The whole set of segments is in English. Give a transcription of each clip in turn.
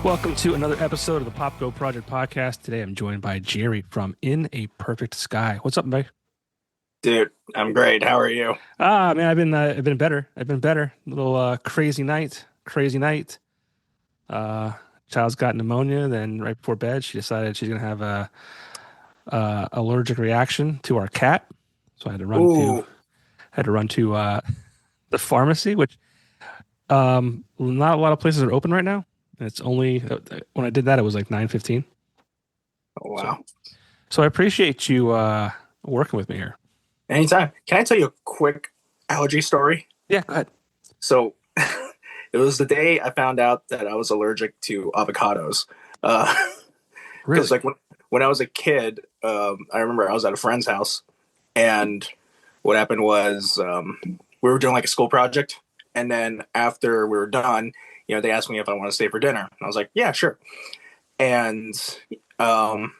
Welcome to another episode of the Popko Project Podcast. Today I'm joined by Gerry from In a Perfect Sky. What's up, mate? Dude, I'm great. How are you? Man, I've been better. Little crazy night. Child's got pneumonia. Then right before bed, she decided she's gonna have a allergic reaction to our cat. So I had to run to the pharmacy, which not a lot of places are open right now. It's only when I did that, it was like 9:15. Oh, wow. So I appreciate you working with me here. Anytime. Can I tell you a quick allergy story? Yeah, go ahead. So it was the day I found out that I was allergic to avocados. Really? Because like when I was a kid, I remember I was at a friend's house, and what happened was we were doing like a school project, and then after we were done, they asked me if I want to stay for dinner. And I was like, yeah, sure. And I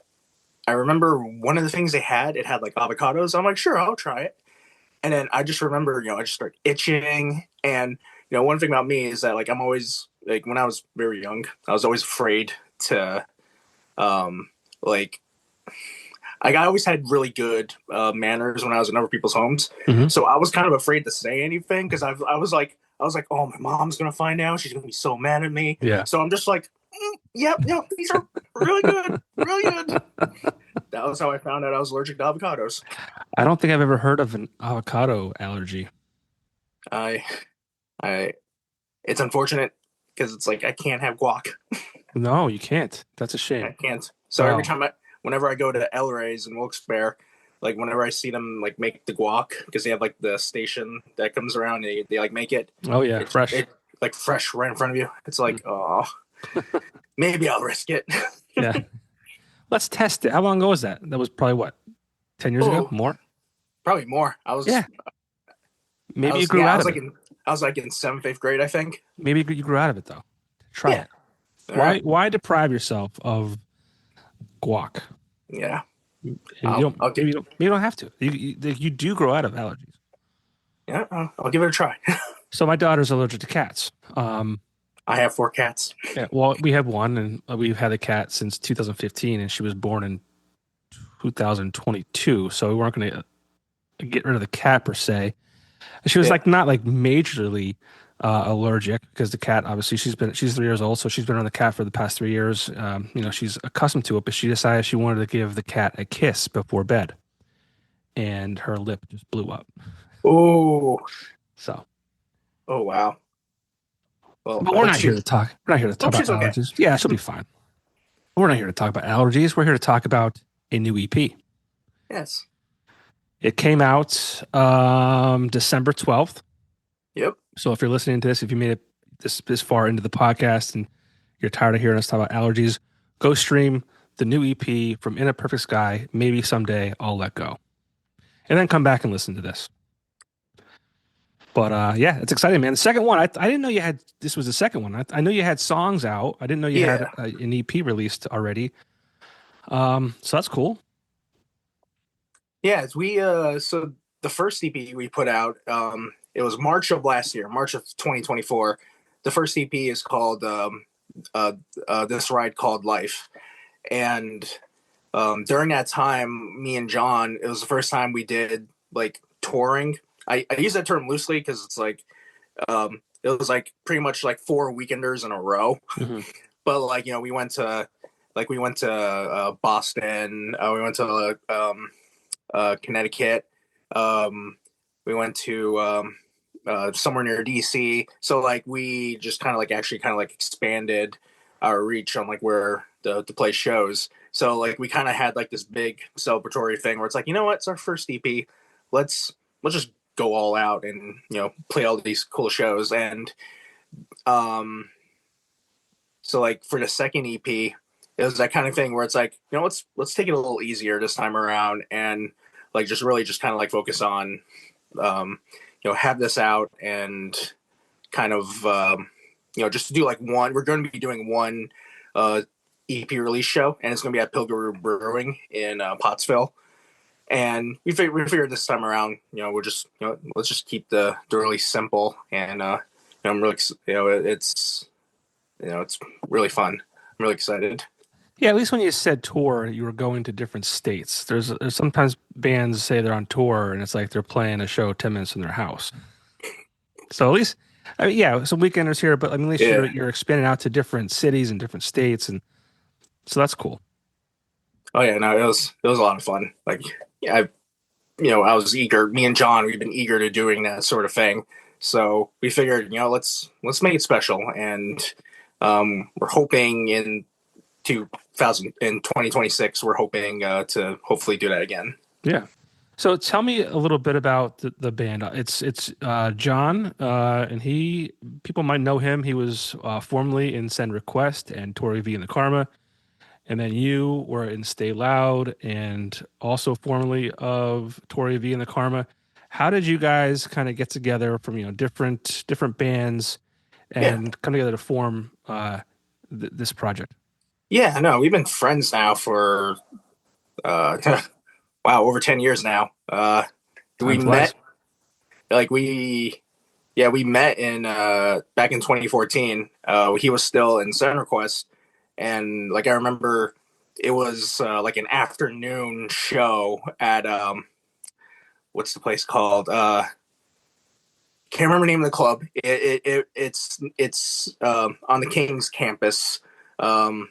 remember one of the things it had like avocados. I'm like, sure, I'll try it. And then I just remember, I just started itching. And, one thing about me is that like, I'm always like, when I was very young, I was always afraid to, I always had really good manners when I was in other people's homes. Mm-hmm. So I was kind of afraid to say anything because I was like, oh, my mom's going to find out. She's going to be so mad at me. Yeah. So I'm just like, yep, these are really good. Really good. That was how I found out I was allergic to avocados. I don't think I've ever heard of an avocado allergy. It's unfortunate because it's like I can't have guac. No, you can't. That's a shame. I can't. So every time whenever I go to El Rey's in Wilkes-Barre, like whenever I see them like make the guac, because they have like the station that comes around, they like make it. Oh yeah, fresh. Like fresh right in front of you. It's like, oh, maybe I'll risk it. Yeah. Let's test it. How long ago was that? That was probably what, 10 years ago? More? Probably more. Maybe you grew out of it. I was like in 7th, 8th grade, I think. Maybe you grew out of it though. Try it. Why deprive yourself of guac? Yeah. You don't have to. You do grow out of allergies. Yeah, I'll give it a try. So my daughter's allergic to cats. I have 4 cats. Yeah, well, we have one, and we've had a cat since 2015, and she was born in 2022. So we weren't going to get rid of the cat per se. She was not like majorly allergic because the cat, obviously, she's 3 years old, so she's been on the cat for the past 3 years. She's accustomed to it, but she decided she wanted to give the cat a kiss before bed, and her lip just blew up. Oh, so. Oh wow. Well, but we're not here to talk. We're not here to talk about allergies. Okay. Yeah, she'll be fine. We're not here to talk about allergies. We're here to talk about a new EP. Yes. It came out December 12th. Yep. So if you're listening to this, if you made it this far into the podcast and you're tired of hearing us talk about allergies, go stream the new EP from In a Perfect Sky. Maybe someday I'll let go. And then come back and listen to this. But yeah, it's exciting, man. The second one, I didn't know you had. This was the second one. I know you had songs out. I didn't know you had an EP released already. So that's cool. Yeah, so the first EP we put out, it was March of last year, March of 2024. The first EP is called This Ride Called Life, and during that time, me and John, it was the first time we did like touring. I use that term loosely because it's like it was like pretty much like 4 weekenders in a row. Mm-hmm. But like we went to Boston, we went to Connecticut, we went to somewhere near DC. So like we just kind of like expanded our reach on like where to play shows. So like we kind of had like this big celebratory thing where it's like, what, it's our first EP. Let's just go all out and play all these cool shows. And so like for the second EP, it was that kind of thing where it's like, let's take it a little easier this time around and like just really just kind of like focus on have this out and kind of just to do like one. We're going to be doing one EP release show, and it's going to be at Pilgrim Brewing in Pottsville. And we figured this time around, we'll just, let's just keep the release simple. And I'm really, it's really fun. I'm really excited. Yeah, at least when you said tour, you were going to different states. There's sometimes bands say they're on tour and it's like they're playing a show 10 minutes from their house. So at least, I mean, yeah, some weekenders here, but I mean, at least you're Yeah. you're expanding out to different cities and different states, and so that's cool. Oh yeah, no, it was a lot of fun. Like, yeah, I was eager. Me and John, we've been eager to doing that sort of thing. So we figured, let's make it special, and we're hoping in 2026, we're hoping to hopefully do that again. Yeah. So tell me a little bit about the band. It's John, and he people might know him. He was formerly in Send Request and Tori V and the Karma, and then you were in Stay Loud and also formerly of Tori V and the Karma. How did you guys kind of get together from different bands Yeah, and come together to form this project? yeah, no, we've been friends now for uh, wow, over 10 years now. We Time flies. met like we met in back in 2014. He was still in CenterQuest, and like I remember, it was like an afternoon show at what's the place called? Can't remember the name of the club. It's on the King's campus. Um,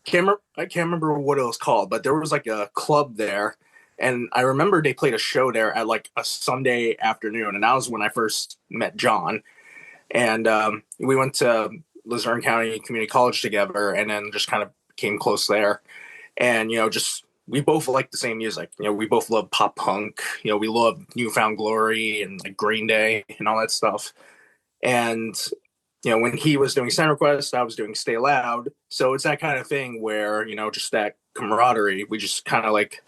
I can't remember what it was called, but there was like a club there, and I remember they played a show there at like a Sunday afternoon, and that was when I first met John. And we went to Luzerne County Community College together, and then just kind of came close there. And just we both like the same music. We both love pop punk. We love Newfound Glory and like Green Day and all that stuff. And when he was doing Sound Request, I was doing Stay Loud. So it's that kind of thing where just that camaraderie. We just kind of like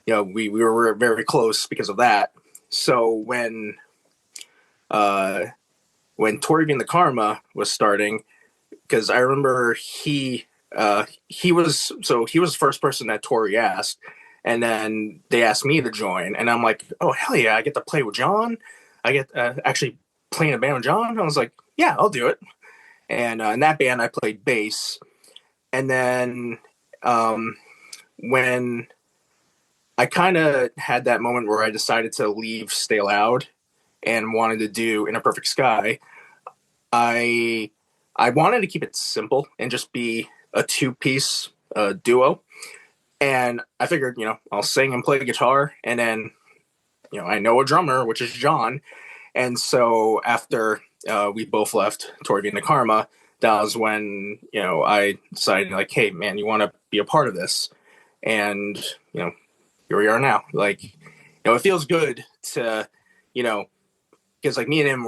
we were very close because of that. So uh, when Tori and the Karma was starting, because I remember he was the first person that Tori asked, and then they asked me to join, and I'm like, oh hell yeah, I get to play with John. I get actually playing a band with John. I was like, yeah, I'll do it. And in that band, I played bass. And then when I kind of had that moment where I decided to leave Stay Loud and wanted to do In a Perfect Sky, I I wanted to keep it simple and just be a two-piece duo. And I figured, I'll sing and play guitar, and then, I know a drummer, which is John. And so after we both left Tori and the Karma, that was when, I decided, like, hey, man, you want to be a part of this? And, here we are now. Like, it feels good to, you know, because like me and him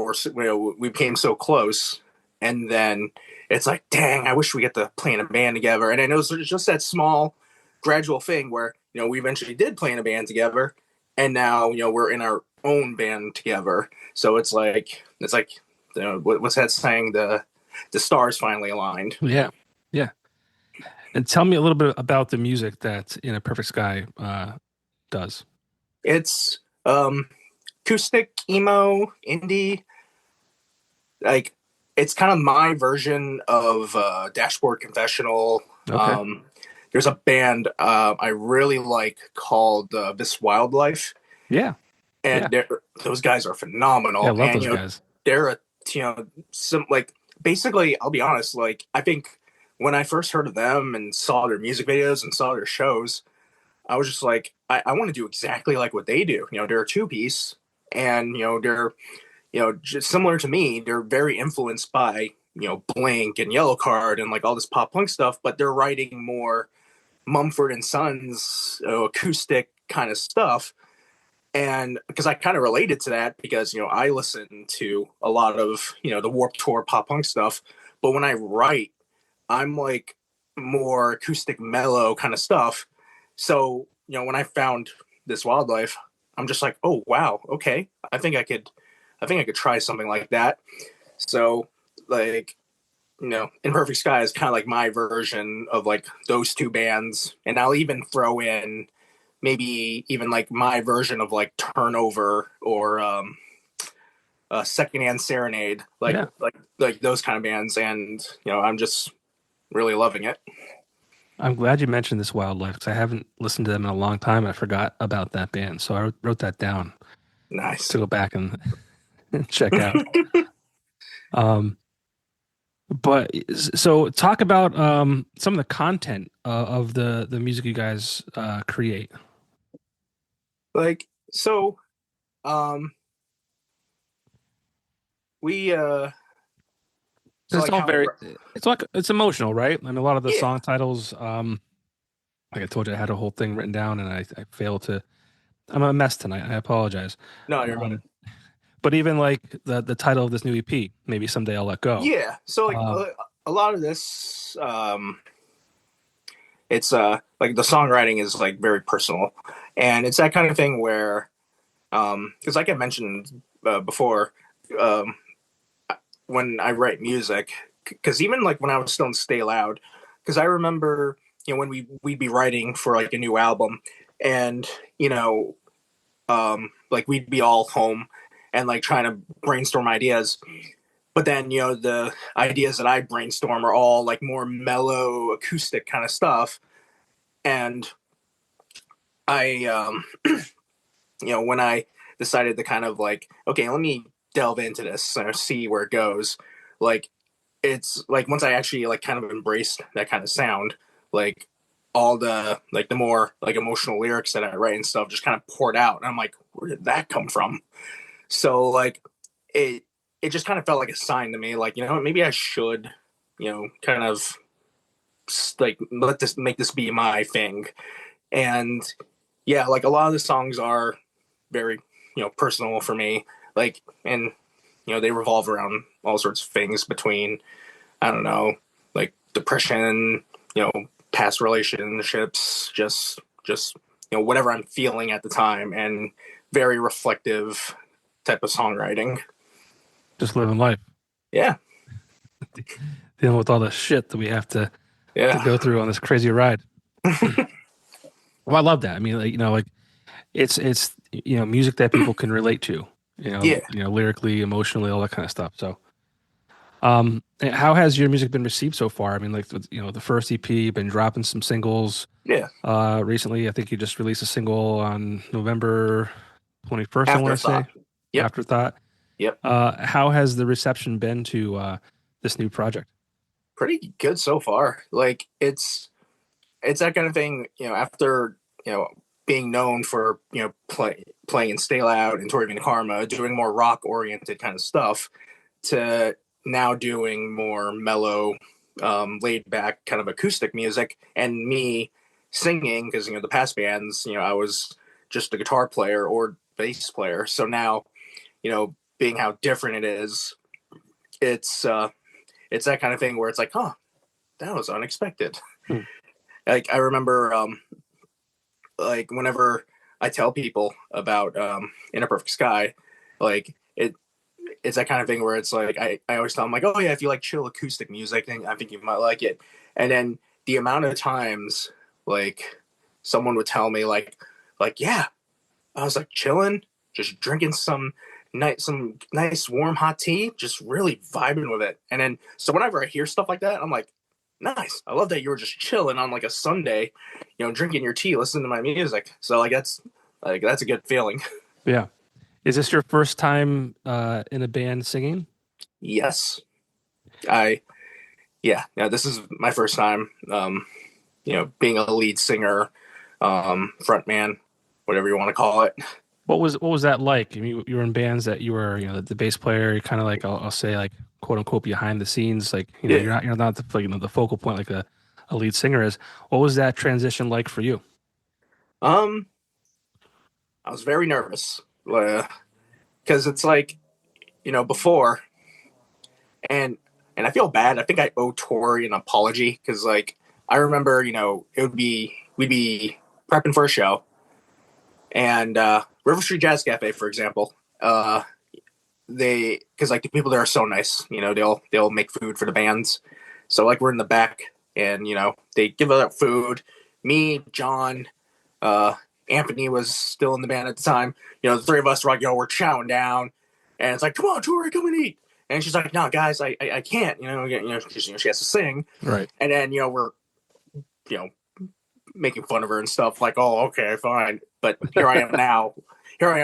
we became so close, and then it's like, dang, I wish we get to play in a band together. And it was just that small, gradual thing where we eventually did play in a band together, and now we're in our own band together. So it's like what's that saying? The stars finally aligned. Yeah, yeah. And tell me a little bit about the music that In a Perfect Sky does. It's acoustic, emo, indie. Like, it's kind of my version of Dashboard Confessional. Okay. There's a band I really like called This Wildlife, Yeah, and yeah, those guys are yeah. I phenomenal. love And those guys. they're some like, basically, I'll be honest. Like, I think when I first heard of them and saw their music videos and saw their shows, I was just like, I want to do exactly like what they do. They're a two piece, and they're just similar to me. They're very influenced by Blink and Yellow Card and like all this pop punk stuff, but they're writing more Mumford and Sons acoustic kind of stuff. And because I kind of related to that, because I listen to a lot of the Warped Tour pop punk stuff, but when I write, I'm like more acoustic, mellow kind of stuff. So when I found This Wildlife, I'm just like, oh wow, okay, I think I could try something like that. So, like, Imperfect Sky is kind of like my version of like those two bands, and I'll even throw in maybe even like my version of like Turnover or Secondhand Serenade, like Yeah, like like those kind of bands. And I'm just really loving it. I'm glad you mentioned this Wildlife because I haven't listened to them in a long time. I forgot about that band, so I wrote that down Nice. to go back and, and check out. Um, but so talk about some of the content of the music you guys create. Like, so, um, we, so It's like all how, very, it's like it's emotional, right? And a lot of the yeah, song titles, like I told you, I had a whole thing written down, and I failed to. I'm a mess tonight. I apologize. no, you're about it. Um, but even like the title of this new EP, maybe someday I'll let go. Yeah. So like Uh, a lot of this, it's, like the songwriting is like very personal, and it's that kind of thing where, because like I mentioned before, um, when I write music, because even like when I was still in Stay Loud, because I remember, when we'd be writing for like a new album, and you know, like we'd be all home and like trying to brainstorm ideas, but then the ideas that I brainstorm are all like more mellow acoustic kind of stuff, and I when I decided to kind of like, okay, let me delve into this and see where it goes, like it's like once I actually like kind of embraced that kind of sound, like all the more like emotional lyrics that I write and stuff just kind of poured out, and I'm like, where did that come from? So like it it just kind of felt like a sign to me, like, maybe I should, kind of like let this make this be my thing. And yeah, like a lot of the songs are very, personal for me, like, and they revolve around all sorts of things between, I don't know, like depression, past relationships, just whatever I'm feeling at the time, and very reflective type of songwriting. just living life, Yeah, dealing with all the shit that we have to yeah, go through on this crazy ride. Well, I love that. I mean, like, like it's music that people can relate to. yeah. Lyrically, emotionally, all that kind of stuff. So, how has your music been received so far? I mean, like, the first EP, you've been dropping some singles. Yeah. Recently, I think you just released a single on November 21st, I want to say. Afterthought. Yep. Afterthought. Yep. How has the reception been to this new project? Pretty good so far. Like it's that kind of thing, after, being known for, playing in Stay Loud and Tori Karma, doing more rock oriented kind of stuff, to now doing more mellow, laid back kind of acoustic music, and me singing, because the past bands, I was just a guitar player or bass player. So now, being how different it is, it's that kind of thing where it's like, huh, that was unexpected. Hmm. Like I remember, like whenever I tell people about In a Perfect Sky, like it's that kind of thing where it's like I always tell them like, oh yeah, if you like chill acoustic music, then I think you might like it. And then the amount of times like someone would tell me like yeah, I was like chilling, just drinking some nice warm hot tea, just really vibing with it. And then so whenever I hear stuff like that, I'm like, nice. I love that you were just chilling on like a Sunday, drinking your tea, listening to my music. So that's a good feeling. Yeah. Is this your first time in a band singing? Yes. I yeah, this is my first time being a lead singer, frontman, whatever you want to call it. What was that like? I mean, you were in bands that you were, the bass player, kind of like I'll say like quote unquote behind the scenes, like Yeah. you're not the the focal point like a lead singer is. What was that transition like for you? Um I was very nervous. Because it's like, before, and I feel bad. I think I owe Tori an apology, because like I remember, we'd be prepping for a show, and River Street Jazz Cafe, for example, they, because like the people there are so nice, they'll make food for the bands. So like we're in the back, and they give out food. Me, John, uh, Anthony was still in the band at the time. The three of us were like, we're chowing down, and it's like, come on, Tori, come and eat. And she's like, no, guys, I can't, because, she has to sing. Right. And then, we're, you know, making fun of her and stuff like, oh, okay, fine. But here I am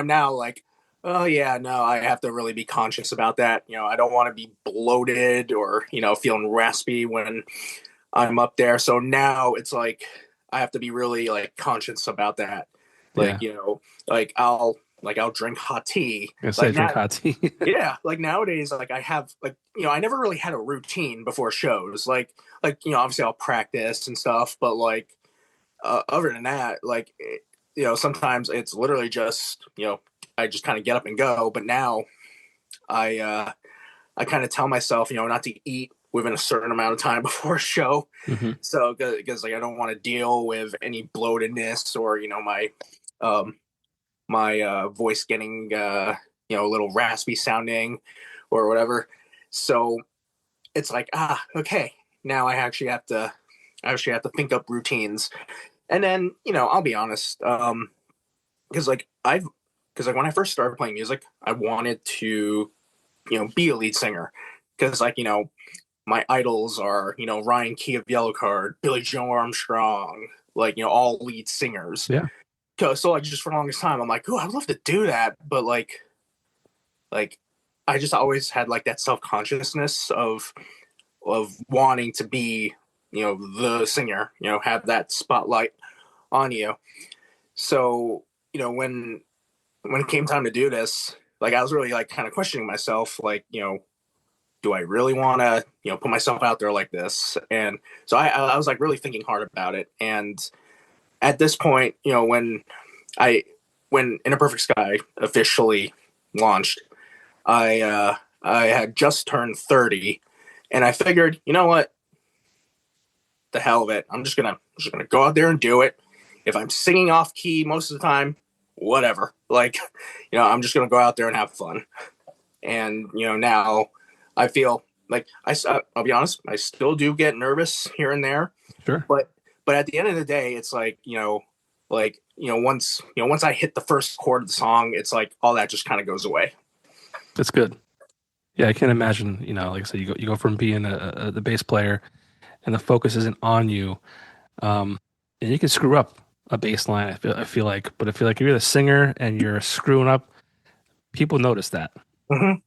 now, like, oh yeah, no, I have to really be conscious about that. I don't want to be bloated or, feeling raspy when I'm up there. So now it's like, I have to be really like conscious about that. Like, Yeah. I'll drink hot tea. I say Like drink now, hot tea. yeah, like nowadays, like I have like, I never really had a routine before shows. Obviously I'll practice and stuff, but like, other than that, like, sometimes it's literally just, I just kind of get up and go. But now I kind of tell myself, not to eat within a certain amount of time before a show. Mm-hmm. So, because like I don't want to deal with any bloatedness or, my voice getting, a little raspy sounding or whatever. So it's like, okay, now I actually have to think up routines. And then, I'll be honest, because when I first started playing music, I wanted to, be a lead singer, because like, my idols are, Ryan Key of Yellowcard, Billy Joe Armstrong, like, all lead singers. Yeah. So like, just for the longest time, I'm like, oh, I'd love to do that, but like I just always had like that self-consciousness of wanting to be, the singer, have that spotlight on you. So, when it came time to do this, like I was really like kind of questioning myself, like, do I really want to, put myself out there like this? And so I was like really thinking hard about it. And at this point, when In a Perfect Sky officially launched, I had just turned 30, and I figured, you know what, the hell of it. I'm just gonna go out there and do it. If I'm singing off key most of the time, whatever. Like, I'm just gonna go out there and have fun. And now I feel like I'll be honest, I still do get nervous here and there. Sure. But at the end of the day, it's like, once I hit the first chord of the song, it's like all that just kind of goes away. That's good. Yeah, I can't imagine, like I said, you go from being the bass player and the focus isn't on you. And you can screw up a bass line, I feel like. But I feel like if you're the singer and you're screwing up, people notice that. Mm-hmm.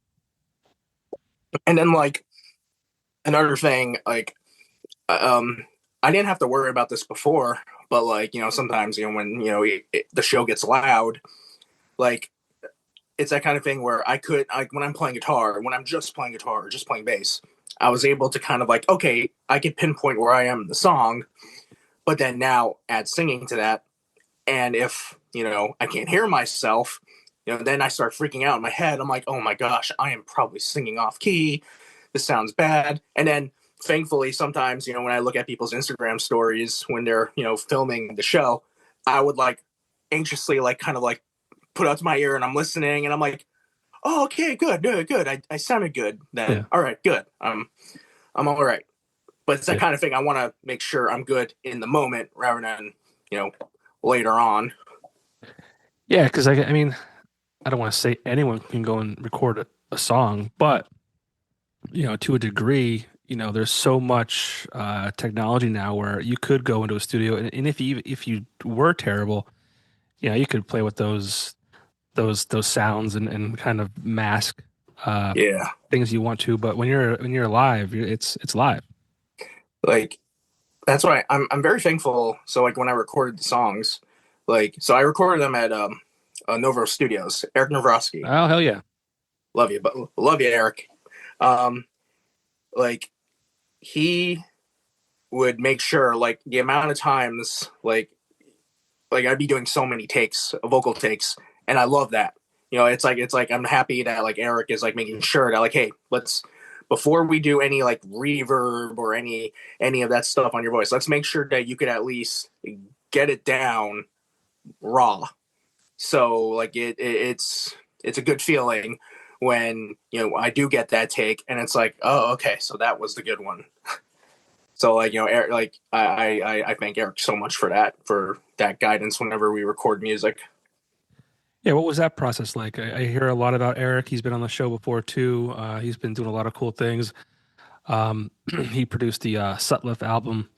And then like another thing, like, I didn't have to worry about this before, but like, sometimes, when, the show gets loud, like, it's that kind of thing where I could, like, when I'm playing guitar, when I'm just playing guitar or just playing bass, I was able to kind of like, okay, I could pinpoint where I am in the song, but then now add singing to that. And if, I can't hear myself, then I start freaking out in my head. I'm like, oh my gosh, I am probably singing off key. This sounds bad. And then thankfully, sometimes, when I look at people's Instagram stories, when they're, filming the show, I would like anxiously, like, kind of like put out to my ear and I'm listening and I'm like, oh, okay, good. I sounded good then. Yeah. All right, good. I'm all right. But it's that kind of thing. I want to make sure I'm good in the moment rather than, later on. Yeah, because I mean, I don't want to say anyone can go and record a song, but to a degree, there's so much technology now where you could go into a studio and if you were terrible, you could play with those sounds and kind of mask things you want to. But when you're live, it's live. Like, that's why I'm very thankful. So like when I recorded the songs, like, so I recorded them at Novo Studios. Eric Navrosky. Oh, hell yeah. Love you, Eric. Like, he would make sure, like, the amount of times, like I'd be doing so many takes, vocal takes, and I love that. It's like I'm happy that like Eric is like making sure that like, hey, let's, before we do any like reverb or any of that stuff on your voice, let's make sure that you could at least get it down raw. So like it's a good feeling when I do get that take and it's like, oh, okay, so that was the good one. So like, Eric, like I thank Eric so much for that guidance whenever we record music. Yeah, what was that process like? I hear a lot about Eric. He's been on the show before too. He's been doing a lot of cool things. He produced the Sutliff album.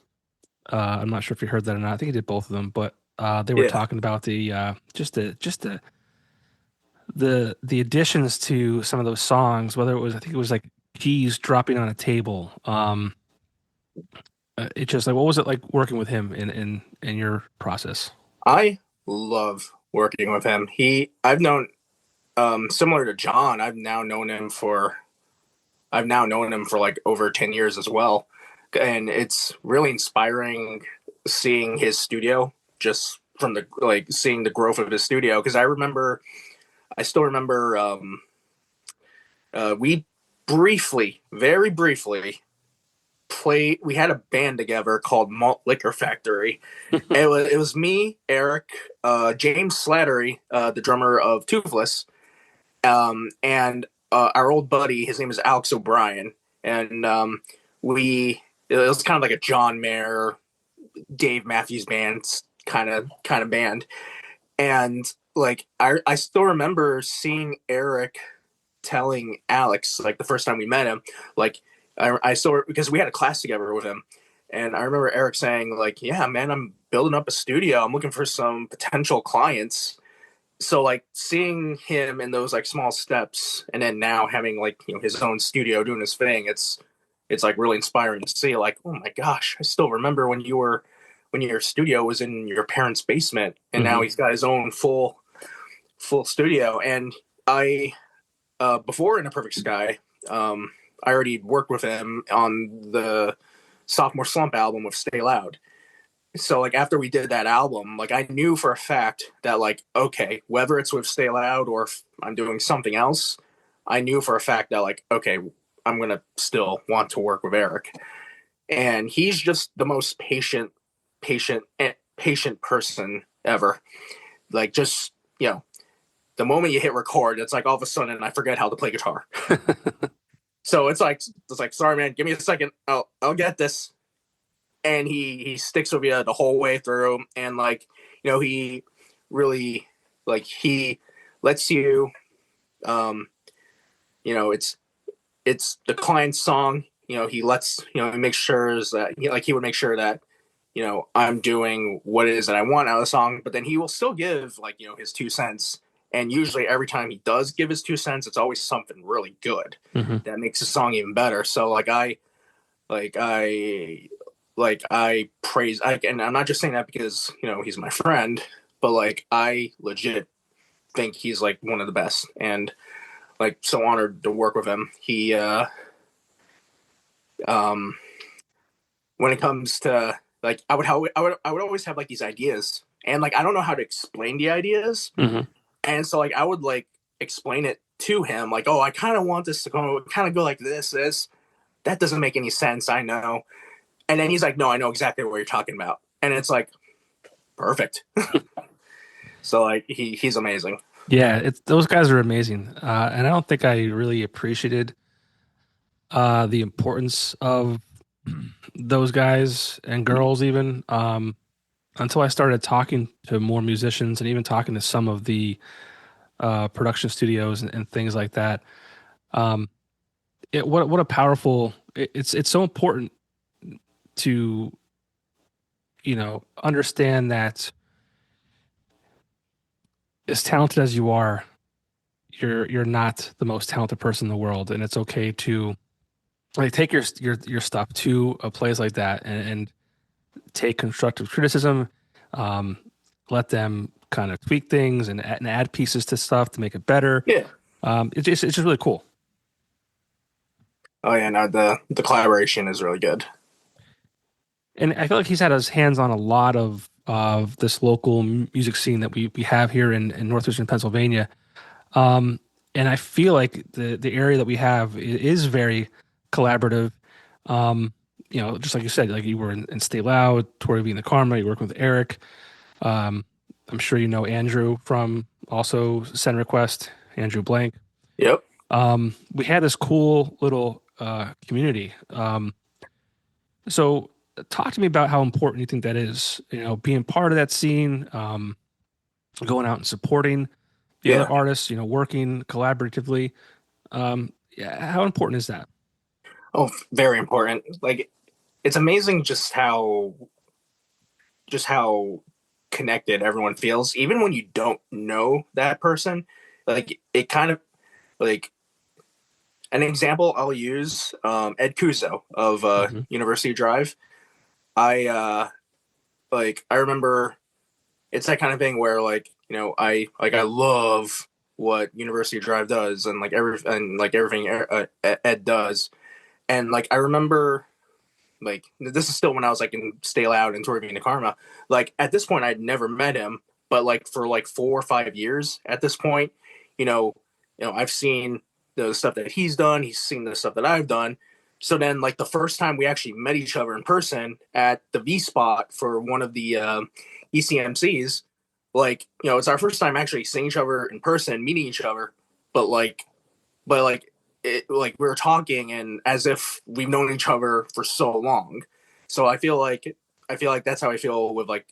I'm not sure if you heard that or not. I think he did both of them, but they were Yeah, talking about the the additions to some of those songs. Whether it was, I think it was like keys dropping on a table. It just like, what was it like working with him in your process? I love working with him. I've known, similar to John, I've now known him for like over 10 years as well. And it's really inspiring seeing his studio, just from the, like, seeing the growth of his studio. Cause I still remember, we briefly, very briefly, we had a band together called Malt Liquor Factory. It was me, Eric, James Slattery, the drummer of Toothless, and our old buddy. His name is Alex O'Brien, and we it was kind of like a John Mayer, Dave Matthews Band kind of band. And like I still remember seeing Eric telling Alex, like, the first time we met him, like, I saw, because we had a class together with him, and I remember Eric saying, like, yeah, man, I'm building up a studio, I'm looking for some potential clients. So like seeing him in those like small steps, and then now having, like, his own studio doing his thing, it's like really inspiring to see, like, oh my gosh, I still remember when your studio was in your parents' basement, and now Hmm. he's got his own full studio. And I before In a Perfect Sky, I already worked with him on the Sophomore Slump album with Stay Loud. So like after we did that album, like I knew for a fact that, like, okay, whether it's with Stay Loud or if I'm doing something else, I knew for a fact that, like, okay, I'm gonna still want to work with Eric. And he's just the most patient person ever. Like, just, the moment you hit record, it's like all of a sudden I forget how to play guitar. So it's like, sorry man, give me a second. I'll get this. And he sticks with you the whole way through. And like, he really, like, he lets you, um it's the client's song. He lets, he makes sure that he would make sure that, I'm doing what it is that I want out of the song. But then he will still give, like, his 2 cents. And usually every time he does give his 2 cents, it's always something really good Hmm. that makes the song even better. So like like I I praise, and I'm not just saying that because he's my friend, but like I legit think he's like one of the best, and like so honored to work with him. He um when it comes to, like, I would always have like these ideas, and like I don't know how to explain the ideas. Hmm. And so like I would like explain it to him, like, oh, I kind of want this to go like this. That doesn't make any sense, I know. And then he's like, no, I know exactly what you're talking about. And it's like, perfect. So like he's amazing. Yeah, those guys are amazing, and I don't think I really appreciated the importance of those guys and girls even until I started talking to more musicians and even talking to some of the production studios and things like that. Um, what a powerful it's so important to understand that as talented as you are, you're not the most talented person in the world, and it's okay to like take your stuff to a place like that and take constructive criticism, um, let them kind of tweak things and add pieces to stuff to make it better. Yeah. It's just really cool. Oh yeah, no, the collaboration is really good. And I feel like he's had his hands on a lot of this local music scene that we have here in northeastern Pennsylvania. Um, and I feel like the area that we have is very collaborative. Um, just like you said, like you were in Stay Loud, Tori being the Karma, you're working with Eric. Um, I'm sure you know Andrew from also Send Request, Andrew Blank. Yep. We had this cool little community. So talk to me about how important you think that is, being part of that scene, going out and supporting the other artists, working collaboratively. Yeah, how important is that? Oh, very important. Like, it's amazing just how connected everyone feels, even when you don't know that person. Like, it kind of like an example I'll use, Ed Kuzo of Hmm. University Drive. I remember it's that kind of thing where I love what University Drive does, and everything Ed does. And like I remember, like, this is still when I was like in Stay Loud and Torvina Karma. Like, at this point I'd never met him, but like for like 4 or 5 years at this point, you know, I've seen the stuff that he's done, he's seen the stuff that I've done. So then, like, the first time we actually met each other in person at the V spot for one of the ECMCs, like, it's our first time actually seeing each other in person, meeting each other, but like we were talking and as if we've known each other for so long. So I feel like that's how I feel with like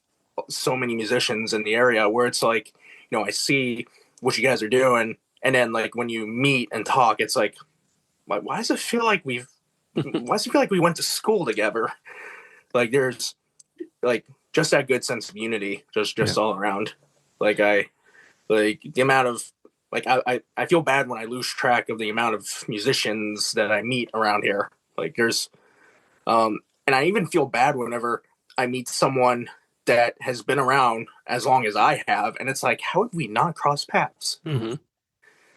so many musicians in the area, where it's like, I see what you guys are doing, and then like when you meet and talk, it's like, why does it feel like we went to school together? Like, there's like just that good sense of unity, just Yeah. all around. Like, the amount of, like, I feel bad when I lose track of the amount of musicians that I meet around here. Like, there's and I even feel bad whenever I meet someone that has been around as long as I have, and it's like, how have we not crossed paths? Hmm.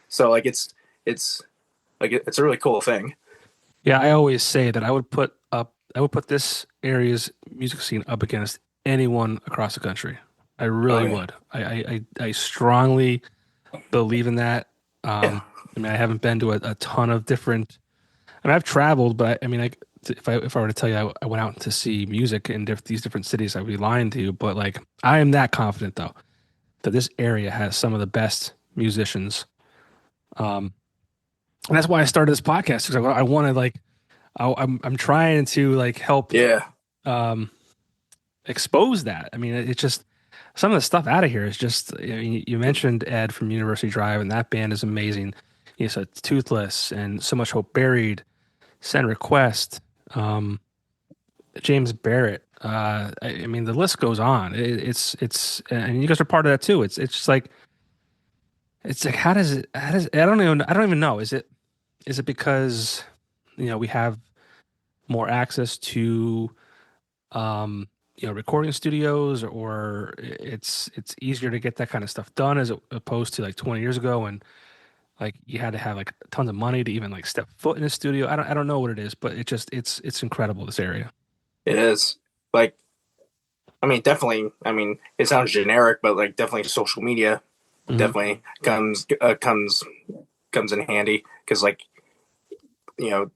So like it's it's a really cool thing. Yeah, I always say that I would put this area's music scene up against anyone across the country. I Oh really yeah. would. I strongly believe in that. Yeah. I mean, I haven't been to a ton of different. I mean, I've traveled, but I mean, if I were to tell you I went out to see music in these different cities, I'd be lying to you. But like, I am that confident though that this area has some of the best musicians. Um, and that's why I started this podcast because I want to like I'm trying to like help Yeah. um, expose that. I mean, it's just some of the stuff out of here is just. I mean, you mentioned Ed from University Drive, and that band is amazing. You said Toothless and So Much Hope Buried, Send Request, um, James Barrett. I mean, the list goes on. And you guys are part of that too. It's just like how does I don't even know. Is it because we have more access to recording studios, or it's easier to get that kind of stuff done as opposed to like 20 years ago, and like you had to have like tons of money to even like step foot in a studio. I don't know what it is, but it's incredible, this area. It is. Like, I mean, definitely. I mean, it sounds generic, but like, definitely social media Hmm. definitely comes in handy, because like, you know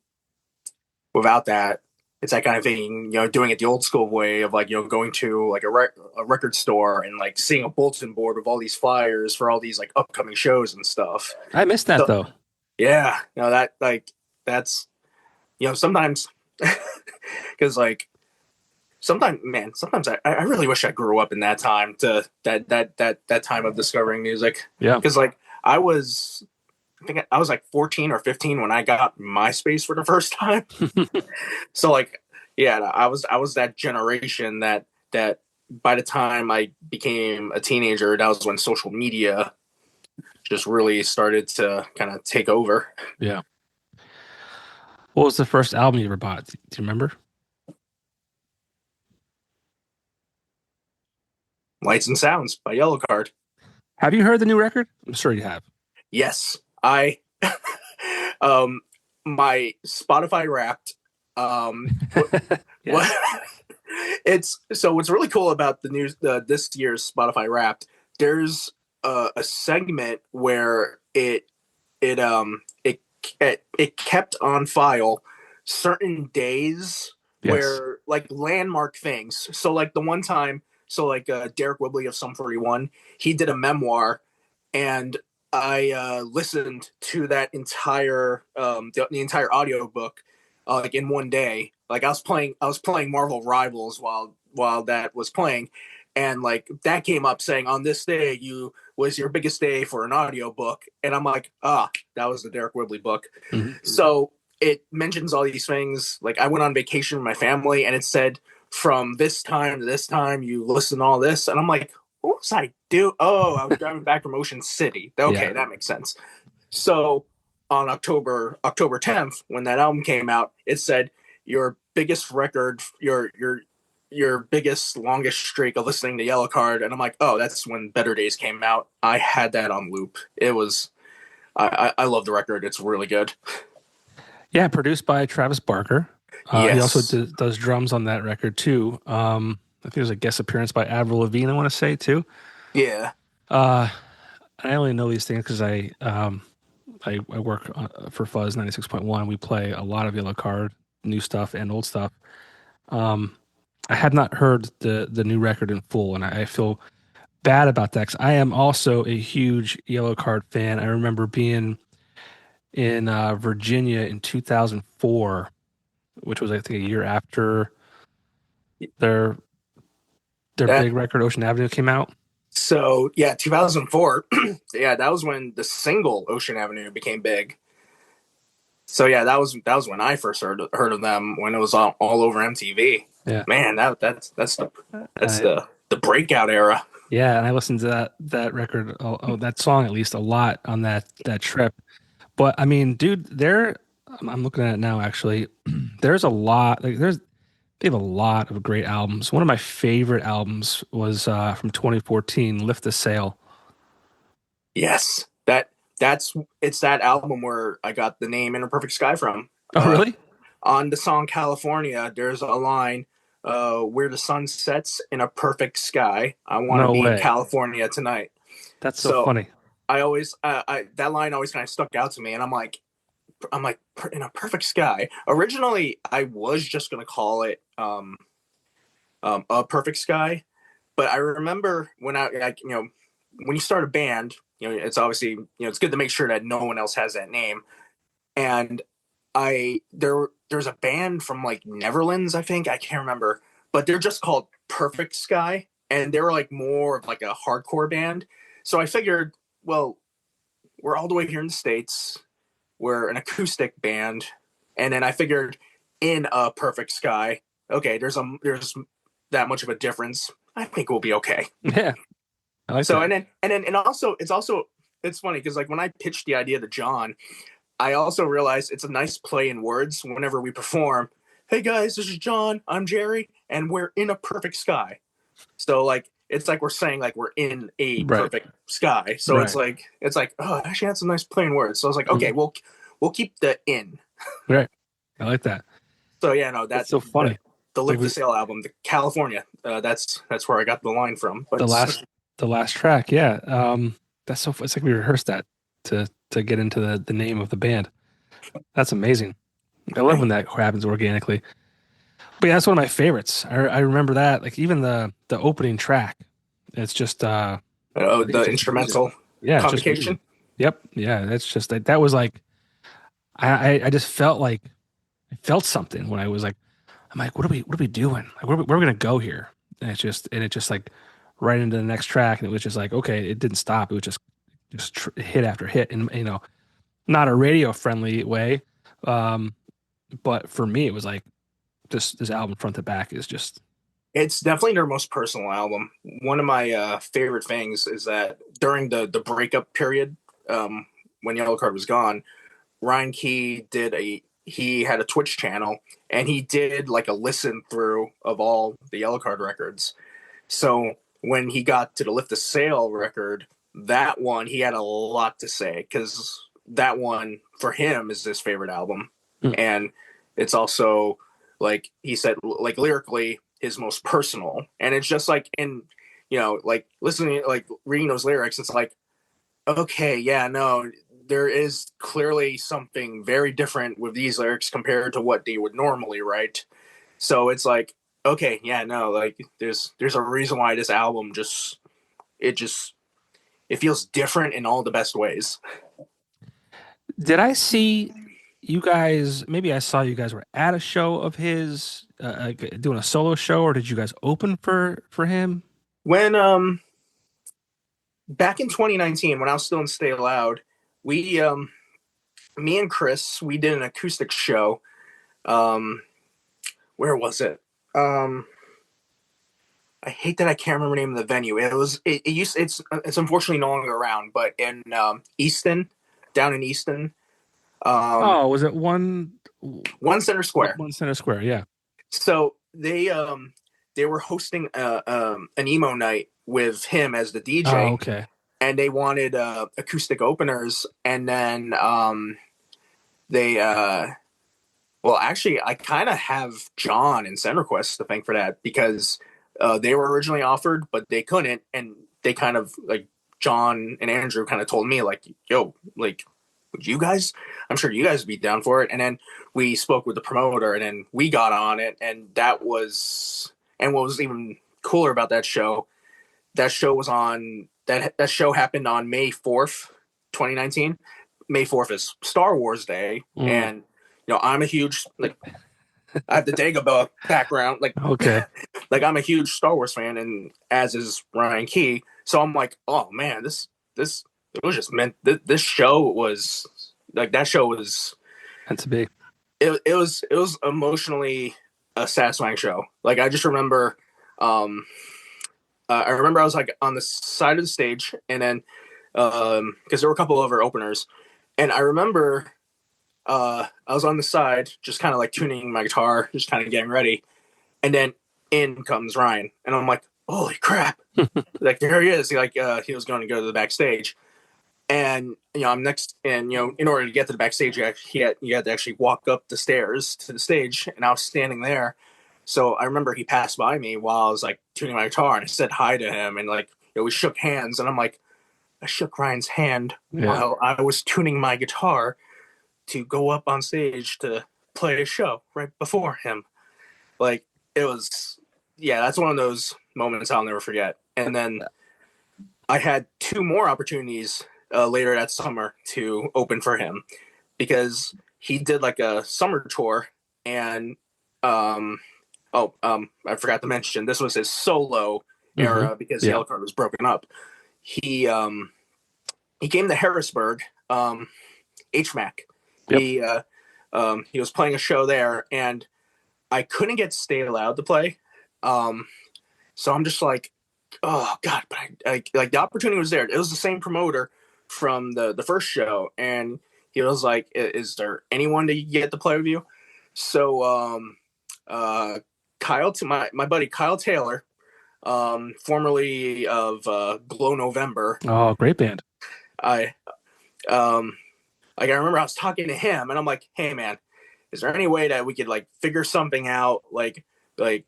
without that, it's that kind of thing, doing it the old school way of like, going to like a record store and like seeing a bulletin board with all these flyers for all these like upcoming shows and stuff. I missed that So though. yeah, that like that's sometimes, because like sometimes I really wish I grew up in that time, to that time of discovering music, Yeah. because like I think I was like 14 or 15 when I got MySpace for the first time. So like, yeah, I was that generation that by the time I became a teenager, that was when social media just really started to kind of take over. Yeah. What was the first album you ever bought? Do you remember? Lights and Sounds by Yellow Card. Have you heard the new record? I'm sure you have. Yes, I um my Spotify Wrapped, Yeah. what it's so what's really cool about this year's Spotify Wrapped, there's a segment where it it kept on file certain days Yes. where like landmark things. So like the one time, so like Derek Whibley of Sum 41, he did a memoir, and I listened to that entire the entire audiobook like in one day. Like, I was playing Marvel Rivals while that was playing, and like that came up saying on this day you was your biggest day for an audiobook, and I'm like, that was the Derek Whibley book. Mm-hmm. So it mentions all these things. Like I went on vacation with my family, and it said from this time to this time you listen to all this, and I'm like, what was I do? Oh, I was driving back from Ocean City. Okay, that makes sense. So on October 10th, when that album came out, it said your biggest record, your biggest longest streak of listening to Yellow Card, and I'm like, oh, that's when Better Days came out. I had that on loop. It was, I love the record. It's really good. Yeah, produced by Travis Barker. Yes. He also does drums on that record too. I think there's a guest appearance by Avril Lavigne, I want to say too. Yeah. I only know these things because I work for Fuzz 96.1. We play a lot of Yellow Card, new stuff and old stuff. I had not heard the new record in full, and I feel bad about that because I am also a huge Yellow Card fan. I remember being in Virginia in 2004, which was I think a year after their big record Ocean Avenue came out. So yeah, 2004. Yeah, that was when the single Ocean Avenue became big. So yeah, that was when I first heard of them, when it was all over MTV. Yeah, man, that's the breakout era. Yeah, and I listened to that record, that song at least, a lot on that trip. But I mean, dude, I'm looking at it now. Actually, there's a lot. They have a lot of great albums. One of my favorite albums was from 2014, "Lift the Sail." Yes, it's that album where I got the name "Imperfect Sky" from. Oh, really? On the song "California," there's a line, "Where the sun sets in a perfect sky. I want to be in California tonight." That's so funny. I always, that line always kind of stuck out to me, and I'm like, in a perfect sky. Originally, I was just gonna call it a perfect sky, but I remember when when you start a band, it's obviously, it's good to make sure that no one else has that name. And there's a band from like Netherlands, I think, I can't remember, but they're just called Perfect Sky, and they were like more of like a hardcore band. So I figured, well, we're all the way here in the States. We're an acoustic band. And then I figured, in a perfect sky, okay, there's that much of a difference. I think we'll be okay. Yeah. I like that. And also it's funny because like when I pitched the idea to John, I also realized it's a nice play in words whenever we perform. Hey guys, this is John, I'm Gerry, and we're in a perfect sky. So like it's like we're saying like we're in a perfect sky. So it's like oh, actually that's a nice plain word. So I was like, okay, we'll keep the in. Right. I like that. So yeah, no, that's so funny. The Lift the Sail album, the California. That's where I got the line from. But the last track, yeah. That's so. It's like we rehearsed that to get into the name of the band. That's amazing. I love when that happens organically. But yeah, that's one of my favorites. I remember that. Like even the opening track, it's just the instrumental. Yeah, convocation. Yep. Yeah, that's just that was like I just felt like I felt something when I was like, I'm like, what are we doing? Like, where are we gonna go here? And it just like right into the next track, and it was just like, okay, it didn't stop. It was just hit after hit, and not a radio friendly way, but for me, it was like this album front to back is just. It's definitely their most personal album. One of my favorite things is that during the breakup period, when Yellow Card was gone, Ryan Key he had a Twitch channel, and he did like a listen through of all the Yellow Card records. So when he got to the Lift the Sail record, that one, he had a lot to say, because that one for him is his favorite album. And it's also, like he said, like lyrically his most personal. And it's just like, like listening, like reading those lyrics, it's like, okay, yeah, no, there is clearly something very different with these lyrics compared to what they would normally write. So it's like, okay, yeah, no, like there's a reason why this album it feels different in all the best ways. Did I see you guys? Maybe I saw you guys were at a show of his, doing a solo show, or did you guys open for him? when back in 2019, when I was still in Stay Loud, we me and Chris, we did an acoustic show. Um, where was it? I hate that I can't remember the name of the venue. It's unfortunately no longer around, but in Easton, down in Easton, um, Oh, was it One Center Square. one center square? Yeah. So they were hosting an emo night with him as the Oh, DJ, okay. and they wanted acoustic openers, and then they well, actually, I kind of have John and CenterQuest to thank for that because they were originally offered, but they couldn't, and they kind of like John and Andrew kind of told me like, "Yo, like, would you guys? I'm sure you guys would be down for it." And then we spoke with the promoter, and then we got on it, and that was, and what was even cooler about that show was on that show happened on May 4th, 2019. May 4th is Star Wars Day, and I'm a huge like I have the Dagobah background, like Okay. like I'm a huge Star Wars fan, and as is Ryan Key. So I'm like, oh man, this it was just meant. This show was like that show was Meant to be. it was emotionally a satisfying show. Like I just remember, I remember I was like on the side of the stage, and then because there were a couple other openers, and I remember I was on the side, just kind of like tuning my guitar, just kind of getting ready. And then in comes Ryan. And I'm like, holy crap. Like, there he is. He was going to go to the backstage. And, I'm next. And, in order to get to the backstage, you had to actually walk up the stairs to the stage. And I was standing there. So I remember he passed by me while I was like tuning my guitar. And I said hi to him. And like, we shook hands. And I'm like, I shook Ryan's hand while I was tuning my guitar to go up on stage to play a show right before him. Like it was, yeah, that's one of those moments I'll never forget. And then I had two more opportunities later that summer to open for him because he did like a summer tour, and I forgot to mention this was his solo era because Yellow Card was broken up. He came to Harrisburg, HMAC. Yep. He was playing a show there, and I couldn't get Stay Loud to play. So I'm just like, oh God, but I like the opportunity was there. It was the same promoter from the first show, and he was like, is there anyone to get to play with you? So Kyle, to my buddy Kyle Taylor, formerly of Glow November. Oh, great band. Like I remember I was talking to him, and I'm like, hey man, is there any way that we could like figure something out, like do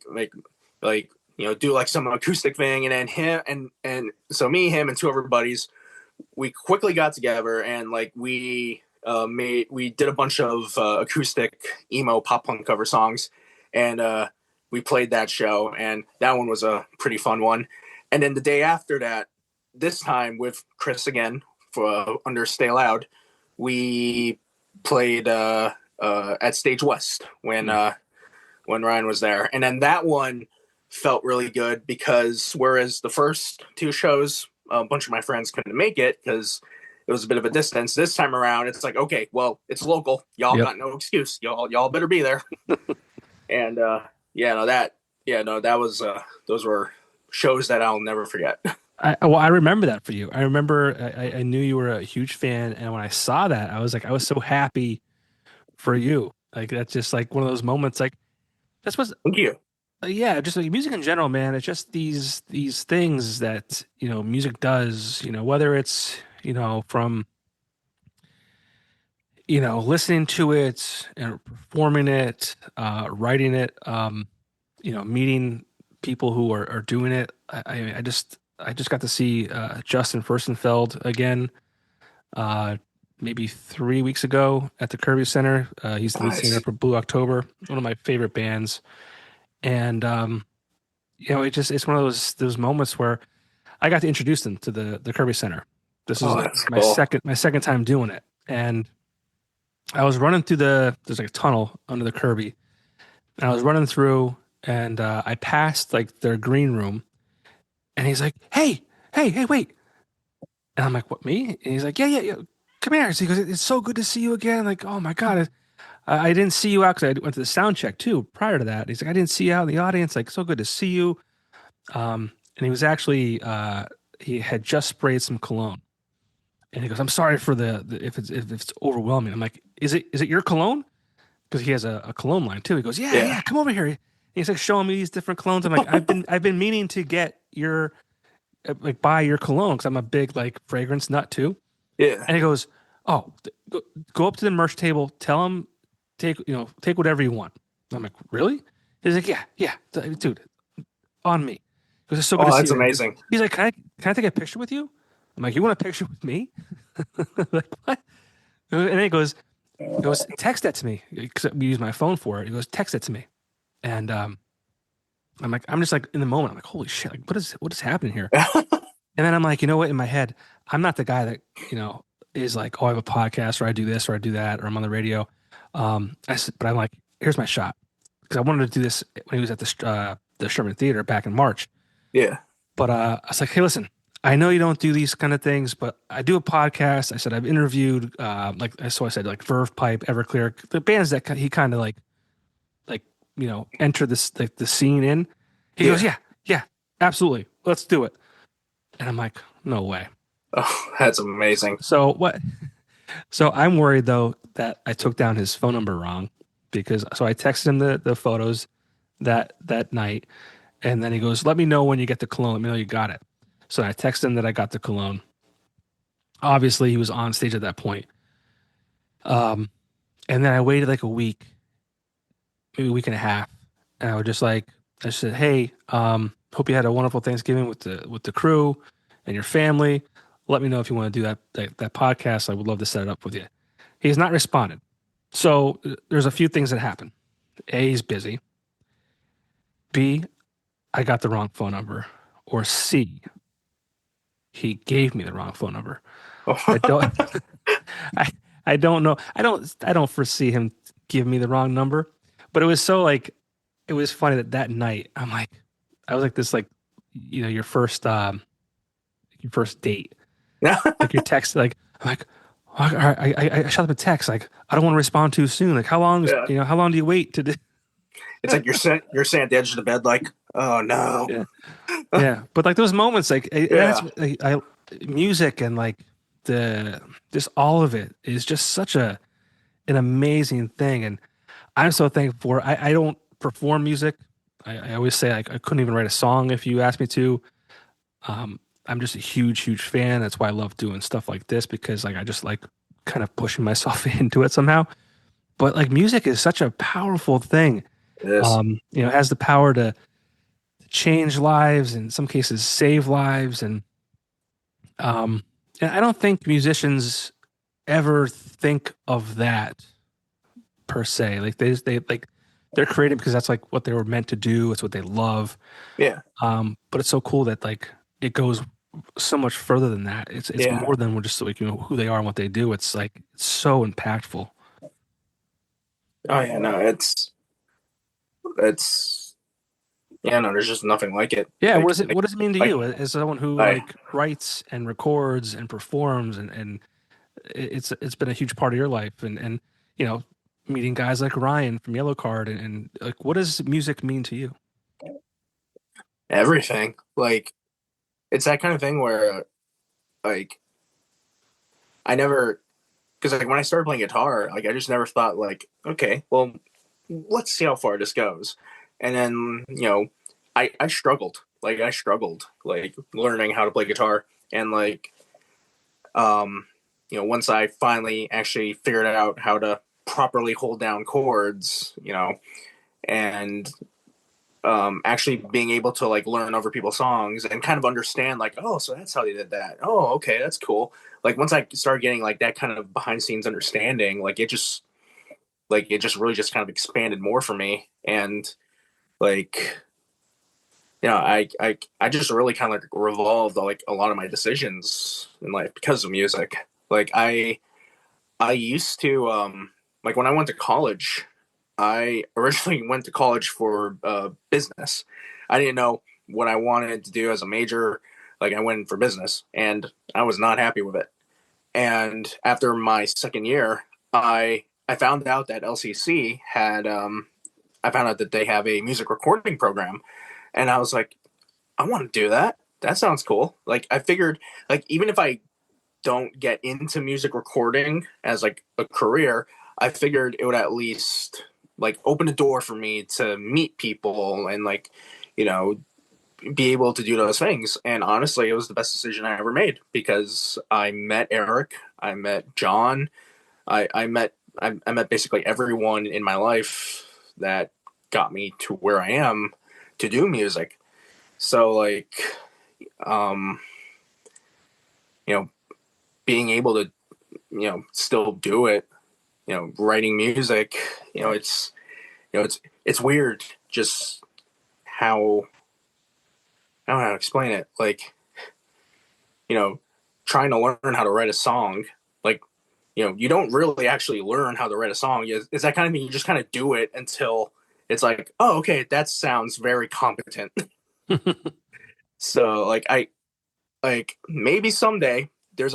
like some acoustic thing? And then him so me, him, and two other buddies, we quickly got together, and like we did a bunch of acoustic emo pop punk cover songs, and we played that show, and that one was a pretty fun one. And then the day after that, this time with Chris again for under Stay Loud, we played at Stage West when Ryan was there. And then that one felt really good because whereas the first two shows, a bunch of my friends couldn't make it because it was a bit of a distance. This time around, it's like, okay, well, it's local. Y'all got no excuse. Y'all better be there. And that was those were shows that I'll never forget. I remember that for you. I remember I knew you were a huge fan, and when I saw that, I was so happy for you. Like that's just like one of those moments. Like that's what. Thank you. Yeah, just like music in general, man. It's just these things that music does. Whether it's from listening to it and performing it, writing it, meeting people who are doing it. I just got to see Justin Furstenfeld again, maybe 3 weeks ago at the Kirby Center. He's the lead singer for Blue October, one of my favorite bands. And it's one of those moments where I got to introduce them to the Kirby Center. This is my second time doing it, and I was running through there's like a tunnel under the Kirby, and I was running through, and I passed like their green room. And he's like, hey, wait. And I'm like, what, me? And he's like, yeah. Come here. So he goes, it's so good to see you again. Like, oh my God. I didn't see you out because I went to the sound check too prior to that. He's like, I didn't see you out in the audience. Like, so good to see you. And he was actually, he had just sprayed some cologne. And he goes, I'm sorry for if it's overwhelming. I'm like, is it your cologne? Because he has a cologne line too. He goes, Yeah. yeah, come over here. And he's like showing me these different colognes. I'm like, I've been meaning to get your like buy your cologne because I'm a big like fragrance nut too. Yeah. And he goes, oh, go up to the merch table, tell him take whatever you want. I'm like, really? He's like, yeah, dude, on me. Because it's so good to Oh, see that's you. amazing. He's like, can I take a picture with you? I'm like, you want a picture with me? Like what? And then he goes, text that to me because we use my phone for it. He goes, text it to me, and I'm like, I'm just like in the moment. I'm like, holy shit! Like, what is happening here? And then I'm like, you know what? In my head, I'm not the guy that is like, oh, I have a podcast, or I do this, or I do that, or I'm on the radio. But I'm like, here's my shot because I wanted to do this when he was at the Sherman Theater back in March. Yeah. But I was like, hey, listen, I know you don't do these kind of things, but I do a podcast. I said I've interviewed, so I said like Verve Pipe, Everclear, the bands that he kind of like enter this like the scene in. He goes, Yeah. yeah, absolutely, let's do it. And I'm like, no way. Oh, that's amazing. So what? So I'm worried though that I took down his phone number wrong because so I texted him the photos that night, and then he goes, "Let me know when you get the cologne. Let me know you got it." So I texted him that I got the cologne. Obviously, he was on stage at that point. And then I waited like a week, maybe a week and a half, and I said, "Hey, hope you had a wonderful Thanksgiving with the crew and your family. Let me know if you want to do that podcast. I would love to set it up with you." He has not responded. So there's a few things that happen. A, he's busy. B, I got the wrong phone number. Or C, he gave me the wrong phone number. I don't I I don't know. I don't foresee him giving me the wrong number. But it was so like it was funny that night I was like this like your first date. Like your text like I'm like all right, I shot up a text like I don't want to respond too soon. Like Yeah. how long do you wait to do? It's like you're sitting at the edge of the bed, like, oh no. Yeah. Yeah, but like those moments, like that's Yeah. music and like the just all of it is just such an amazing thing, and I'm so thankful for. I don't perform music. I always say I couldn't even write a song if you asked me to. I'm just a huge fan. That's why I love doing stuff like this because like I just like kind of pushing myself into it somehow. But like music is such a powerful thing. It is. It has the power to change lives, in some cases save lives, um, and I don't think musicians ever think of that per se. Like they like they're creative because that's like what they were meant to do. It's what they love. Yeah. But it's so cool that like it goes so much further than that. It's Yeah. more than we're just like who they are and what they do. It's like it's so impactful. Oh yeah, no, it's yeah, no, there's just nothing like it. Yeah, Like, what does it mean to like you as someone who I like writes and records and performs and it's been a huge part of your life and you know meeting guys like Ryan from Yellow Card and like what does music mean to you? everything. Like it's that kind of thing where like I never because like when I started playing guitar, like I just never thought like, okay, well, let's see how far this goes. And then, I struggled. Like I struggled like learning how to play guitar and like once I finally actually figured out how to properly hold down chords, and actually being able to like learn over people's songs and kind of understand like, oh, so that's how they did that. Oh, okay, that's cool. Like once I started getting like that kind of behind the scenes understanding, it just really just kind of expanded more for me. And like, I just really kind of like revolved like a lot of my decisions in life because of music. Like I used to like when I went to college, I originally went to college for business. I didn't know what I wanted to do as a major. Like I went for business, and I was not happy with it. And after my second year, I found out that LCC had I found out that they have a music recording program, and I was like, I want to do that. That sounds cool. Like I figured, like even if I don't get into music recording as like a career, I figured it would at least like open a door for me to meet people and like, you know, be able to do those things. And honestly, it was the best decision I ever made because I met Eric, I met John, I met basically everyone in my life that got me to where I am to do music. So like, um, you know, being able to, still do it, writing music, it's weird just how, I don't know how to explain it. Like, trying to learn how to write a song, like, you don't really actually learn how to write a song. It's that kind of thing. You just kind of do it until it's like, oh, okay, that sounds very competent. So like maybe someday there's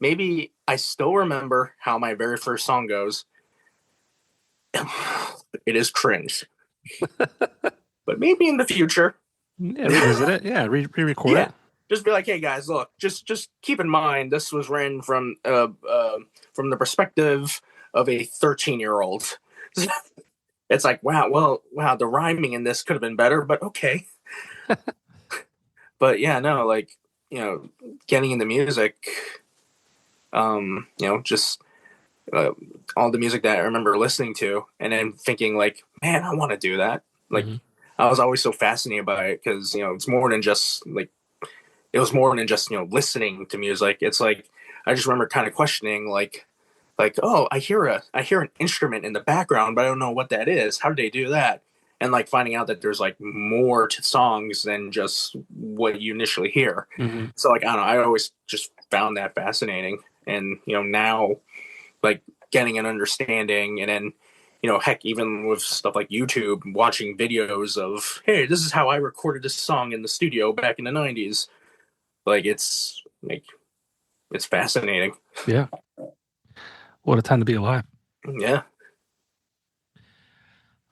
maybe I still remember how my very first song goes. It is cringe, but maybe in the future, Yeah, revisit it. Yeah, re-record yeah, it. just be like, hey guys, look, just keep in mind this was written from the perspective of a 13-year-old. It's like, wow, the rhyming in this could have been better, but okay. But yeah, no, like, getting into music, just all the music that I remember listening to, and then thinking like, man, I want to do that. Like, I was always so fascinated by it because it's more than just like it was more than just listening to music. It's like I just remember kind of questioning like oh, I hear an instrument in the background, but I don't know what that is. How did they do that? And like finding out that there's like more to songs than just what you initially hear. Mm-hmm. So like I don't know, I always just found that fascinating, and now like getting an understanding, and then heck, even with stuff like YouTube, watching videos of, hey, this is how I recorded this song in the studio back in the 90s. Like it's fascinating. Yeah. What a time to be alive. Yeah.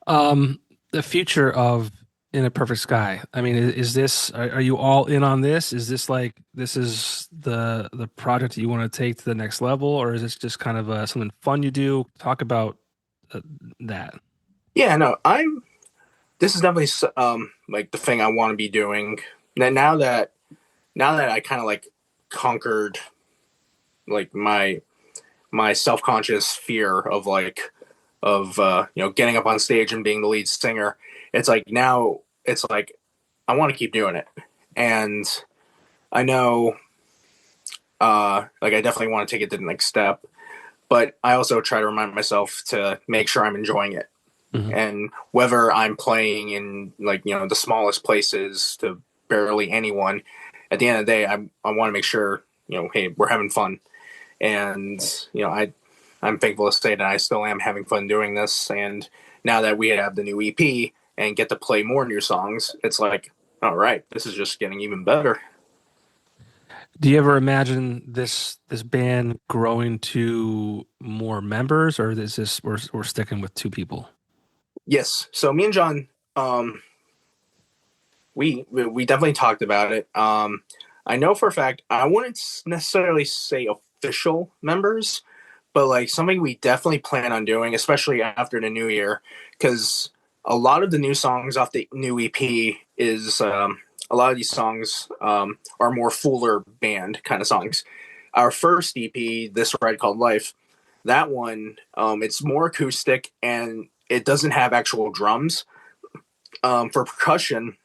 The future of In a Perfect Sky. I mean, is this, are you all in on this? Is this like, this is the project that you want to take to the next level, or is this just kind of something fun you do? Talk about that. Yeah, no, this is definitely like the thing I want to be doing. Now that I kind of like conquered like my self-conscious fear of like of getting up on stage and being the lead singer, it's like now it's like I want to keep doing it. And I know like I definitely want to take it to the next step, but I also try to remind myself to make sure I'm enjoying it. Mm-hmm. And whether I'm playing in like the smallest places to barely anyone, at the end of the day I want to make sure hey, we're having fun. And I'm thankful to say that I still am having fun doing this. And now that we have the new EP and get to play more new songs, it's like, all right, this is just getting even better. Do you ever imagine this band growing to more members, or is this we're sticking with two people? Yes. So me and John, we definitely talked about it. I know for a fact I wouldn't necessarily say official members, but like something we definitely plan on doing, especially after the new year, because a lot of the new songs off the new EP is a lot of these songs are more fuller band kind of songs. Our first EP, This Ride Called Life, that one, it's more acoustic and it doesn't have actual drums. For percussion,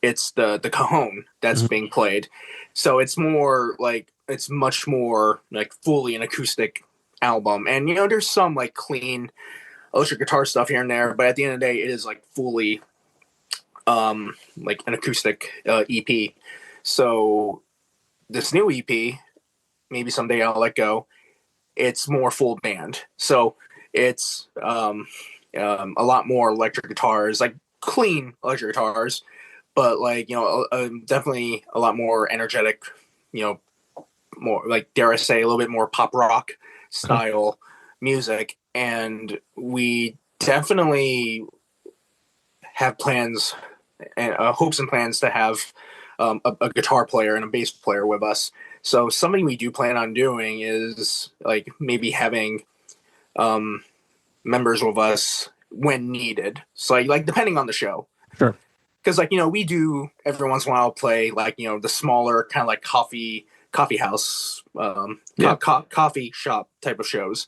it's the cajon that's Mm-hmm. being played, so it's much more like fully an acoustic album. And there's some like clean electric guitar stuff here and there, but at the end of the day it is like fully like an acoustic EP. So this new EP, maybe someday I'll let go, it's more full band, so it's a lot more electric guitars. Like clean electric guitars, but like, definitely a lot more energetic, you know, more like, dare I say, a little bit more pop rock style music. And we definitely have plans and hopes and plans to have a guitar player and a bass player with us. So something we do plan on doing is like maybe having members with us when needed. So like depending on the show. Sure. Because like, we do every once in a while play like, the smaller kind of like coffee house, coffee shop type of shows.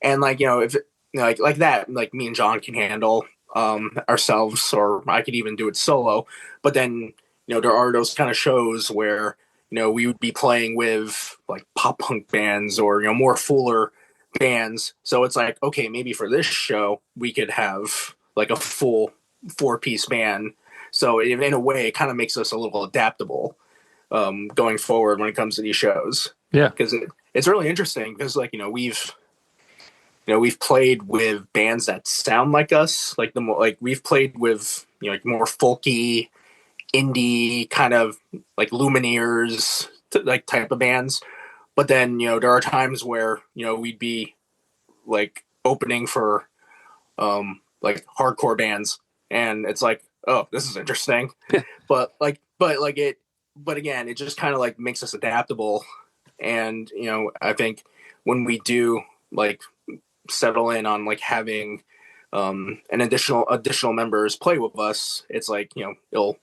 And like, if like that, like me and John can handle ourselves, or I could even do it solo. But then, there are those kind of shows where, we would be playing with like pop punk bands or, more fuller bands. So it's like, okay, maybe for this show, we could have like a full 4-piece band. So in a way, it kind of makes us a little adaptable going forward when it comes to these shows. Yeah. Because it's really interesting because like, we've played with bands that sound like us, like we've played with like more folky, indie kind of like Lumineers like type of bands. But then there are times where we'd be like opening for like hardcore bands, and it's like, oh, this is interesting. but again, it just kind of like makes us adaptable. And I think when we do like settle in on like having an additional members play with us, it's like it'll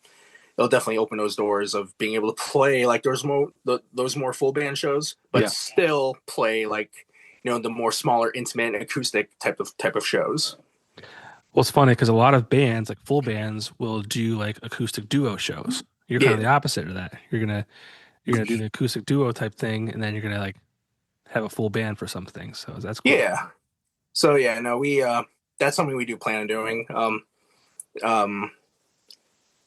definitely open those doors of being able to play like those more full band shows, but still play like the more smaller, intimate, acoustic type of shows. Well, it's funny because a lot of bands, like full bands, will do like acoustic duo shows. You're kind of the opposite of that. You're gonna do the acoustic duo type thing, and then you're gonna like have a full band for some things. So that's cool. Yeah. So yeah, no, we that's something we do plan on doing.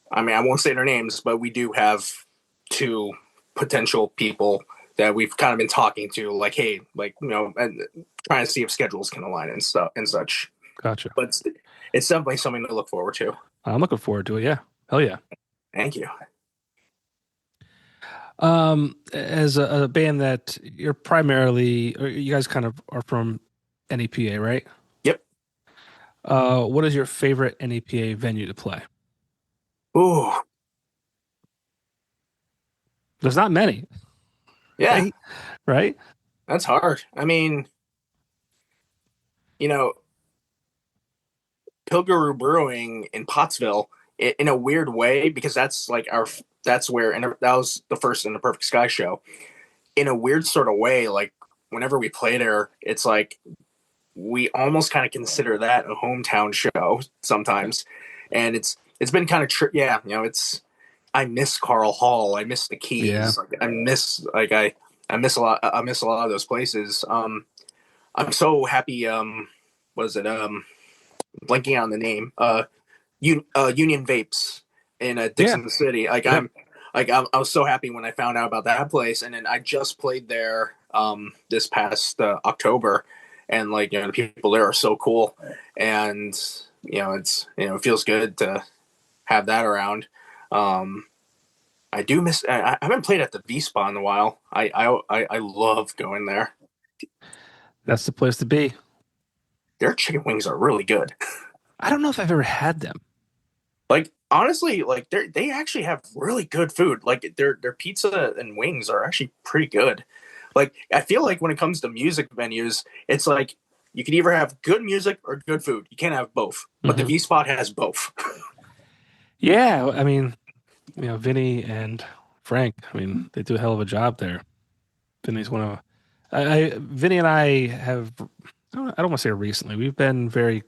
I mean, I won't say their names, but we do have 2 potential people that we've kind of been talking to, like, hey, like, and trying to see if schedules can align and stuff and such. Gotcha. But it's definitely something to look forward to. I'm looking forward to it. Yeah. Hell yeah. Thank you. As a band that you're primarily, or you guys kind of are from NEPA, right? Yep. What is your favorite NEPA venue to play? Ooh. There's not many. Yeah. Right? That's hard. I mean, Pilgrim Brewing in Pottsville, in a weird way, because that's like that was the first In the Perfect Sky show. In a weird sort of way, like whenever we play there, it's like we almost kind of consider that a hometown show sometimes. And it's been kind of I miss Carl Hall. I miss the Keys. Yeah. I miss a lot. I miss a lot of those places. I'm so happy. What is it? Blanking on the name. Union Vapes in Dixon City. Like I was so happy when I found out about that place, and then I just played there this past October, and like the people there are so cool, and it feels good to have that around. I do miss. I haven't played at the V-Spa in a while. I love going there. That's the place to be. Their chicken wings are really good. I don't know if I've ever had them. Like honestly, like they actually have really good food. Like their pizza and wings are actually pretty good. Like I feel like when it comes to music venues, it's like you can either have good music or good food. You can't have both. But the V-Spot has both. Yeah, I mean, Vinny and Frank, I mean, they do a hell of a job there. Vinny's one of Vinny and I have, I don't want to say recently, we've been very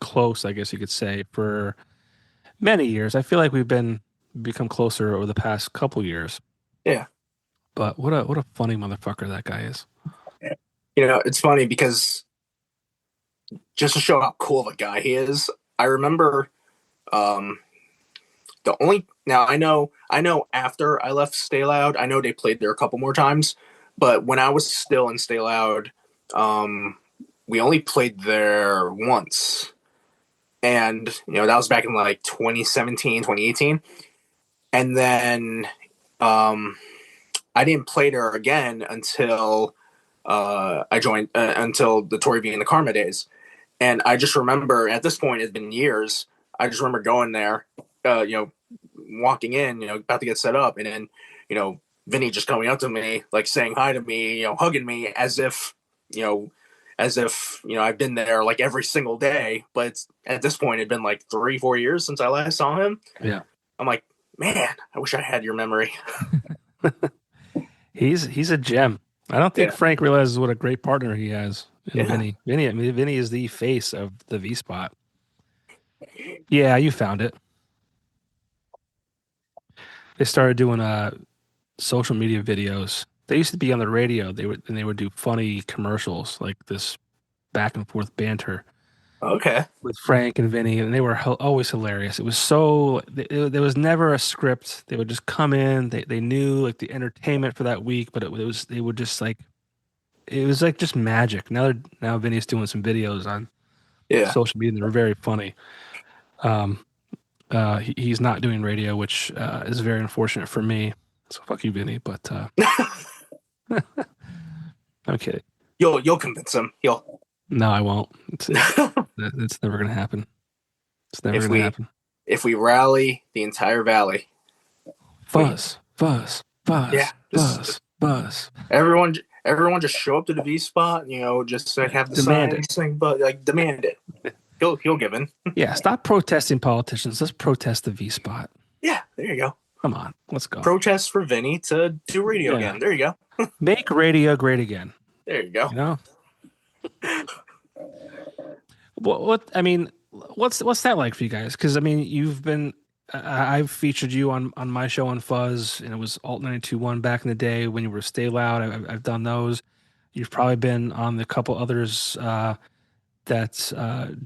close, I guess you could say, for many years. I feel like we've become closer over the past couple years. Yeah. But what a funny motherfucker that guy is. It's funny because just to show how cool of a guy he is, I remember now I know after I left Stay Loud, I know they played there a couple more times, but when I was still in Stay Loud, we only played there once. And, that was back in like 2017, 2018. And then I didn't play there again until I joined, until the Tori V and the Karma days. And I just remember, at this point, it's been years. I just remember going there, walking in, about to get set up. And then, Vinny just coming up to me, like saying hi to me, hugging me as if I've been there like every single day. But at this point, it'd been like 3-4 years since I last saw him. Yeah. I'm like, man, I wish I had your memory. He's a gem. I don't think Yeah. Frank realizes what a great partner he has in Yeah. Vinny. Vinny is the face of the V Spot. Yeah, you found it. They started doing social media videos. They used to be on the radio. They would do funny commercials like this back and forth banter Okay. with Frank and Vinny, and they were always hilarious. It was there was never a script. They would just come in. They knew like the entertainment for that week, but they would just like it was like just magic. Now Vinny's doing some videos on Yeah. social media. And they're very funny. He's not doing radio, which is very unfortunate for me. So fuck you, Vinny. But I'm kidding. You'll convince him. No, I won't. It's never gonna happen. It's never gonna happen. If we rally the entire valley, Buzz. Yeah, Buzz. everyone just show up to the V Spot. Just like have the Demand sign thing, but like demand it. He'll give in. Yeah, stop protesting politicians. Let's protest the V Spot. Yeah, there you go. Come on, let's go. Protest for Vinny to do radio again. There you go. Make radio great again. There you go. What's that like for you guys? Because you've been, I've featured you on my show on Fuzz, and it was Alt 92.1 back in the day when you were Stay Loud. I've done those. You've probably been on the couple others that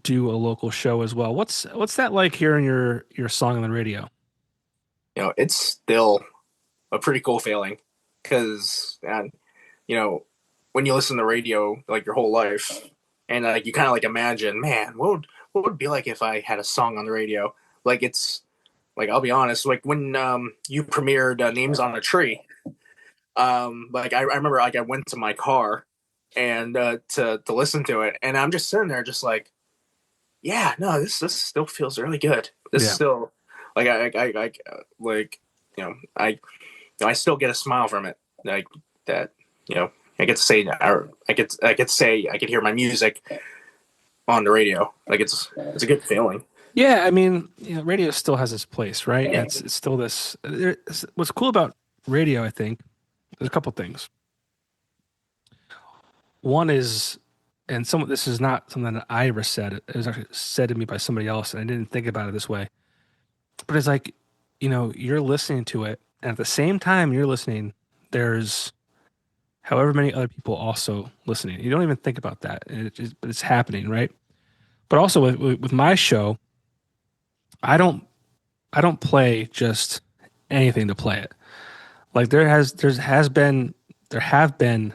do a local show as well. What's that like hearing your song on the radio? It's still a pretty cool feeling because, when you listen to radio like your whole life, and like you kind of like imagine, man, what would it be like if I had a song on the radio? Like it's like I'll be honest, like when you premiered Names on a Tree, like I remember like I went to my car and to listen to it, and I'm just sitting there just like, yeah, no, this still feels really good. This is still like I still get a smile from it, like that. I get to say I get to say I could hear my music on the radio. Like it's a good feeling. Yeah, radio still has its place, right? Yeah. It's still this. What's cool about radio, I think, there's a couple things. One is, and this is not something that I ever said. It was actually said to me by somebody else, and I didn't think about it this way. But it's like, you're listening to it, and at the same time you're listening, there's however many other people also listening. You don't even think about that, but it's happening, right? But also with my show, I don't play just anything to play it. Like there have been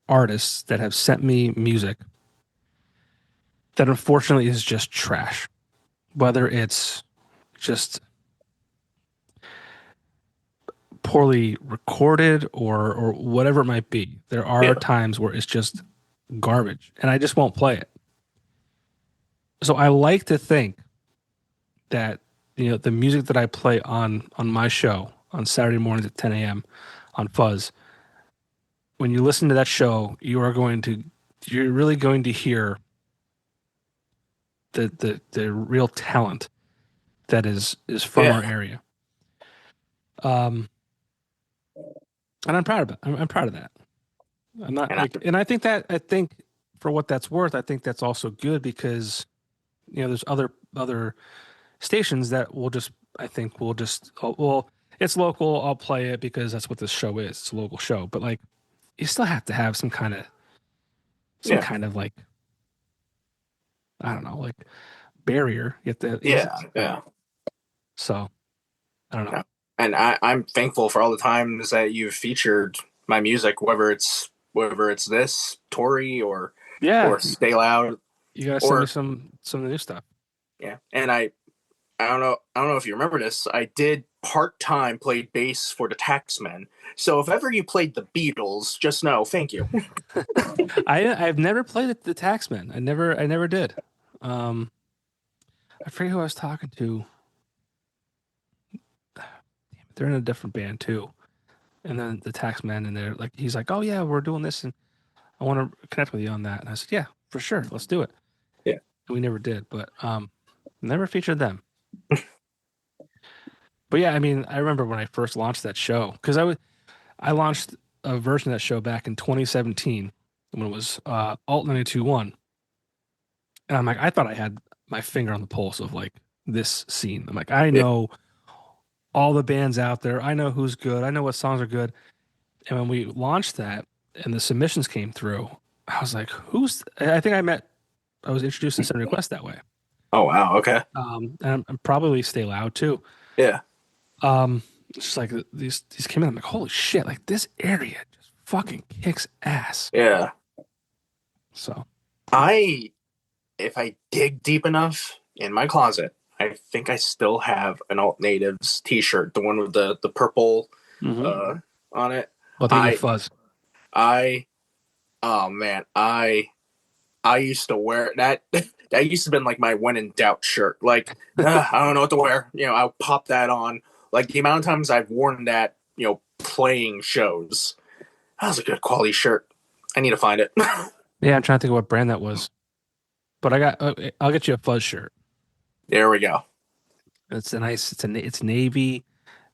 artists that have sent me music that unfortunately is just trash, whether it's just poorly recorded or whatever it might be. There are times where it's just garbage and I just won't play it. So I like to think that the music that I play on my show on Saturday mornings at 10 a.m. on Fuzz, when you listen to that show, you're really going to hear the real talent that is from our area. And I'm proud of it. I'm proud of that. I'm not, and I think for what that's worth, I think that's also good because, there's other stations that will just, it's local. I'll play it because that's what this show is. It's a local show, but like, you still have to have some kind of like, I don't know, like barrier. You have to, So I don't know. And I'm thankful for all the times that you've featured my music, whether it's this Tori or Stay Loud. You gotta send me some of the new stuff. Yeah, and I don't know if you remember this. I did part-time play bass for the Taxmen. So if ever you played the Beatles, just know, thank you. I've never played the Taxman. I never did. Um, I forget who I was talking to. They're in a different band too. And then the Taxman, and they're like, he's like, oh yeah, we're doing this, and I want to connect with you on that. And I said, yeah, for sure, let's do it. Yeah. And we never did, but never featured them. But yeah, I mean, I remember when I first launched that show because I launched a version of that show back in 2017 when it was Alt 92.1. And I'm like, I thought I had my finger on the pulse of like this scene. I'm like, I Yeah. know all the bands out there. I know who's good. I know what songs are good. And when we launched that and the submissions came through, I was like, I think I was introduced to Send Request that way. Oh wow. Okay. And I'm probably Stay Loud too. Yeah. It's just like these came in. I'm like, holy shit! Like this area just fucking kicks ass. Yeah. So If I dig deep enough in my closet, I think I still have an Alt Natives T-shirt, the one with the purple on it. well, they get fuzz. I oh man, I used to wear that. That used to be like my when in doubt shirt. Like I don't know what to wear. I'll pop that on. Like the amount of times I've worn that, playing shows. That was a good quality shirt. I need to find it. Yeah, I'm trying to think of what brand that was. But I'll get you a fuzz shirt. There we go. It's navy,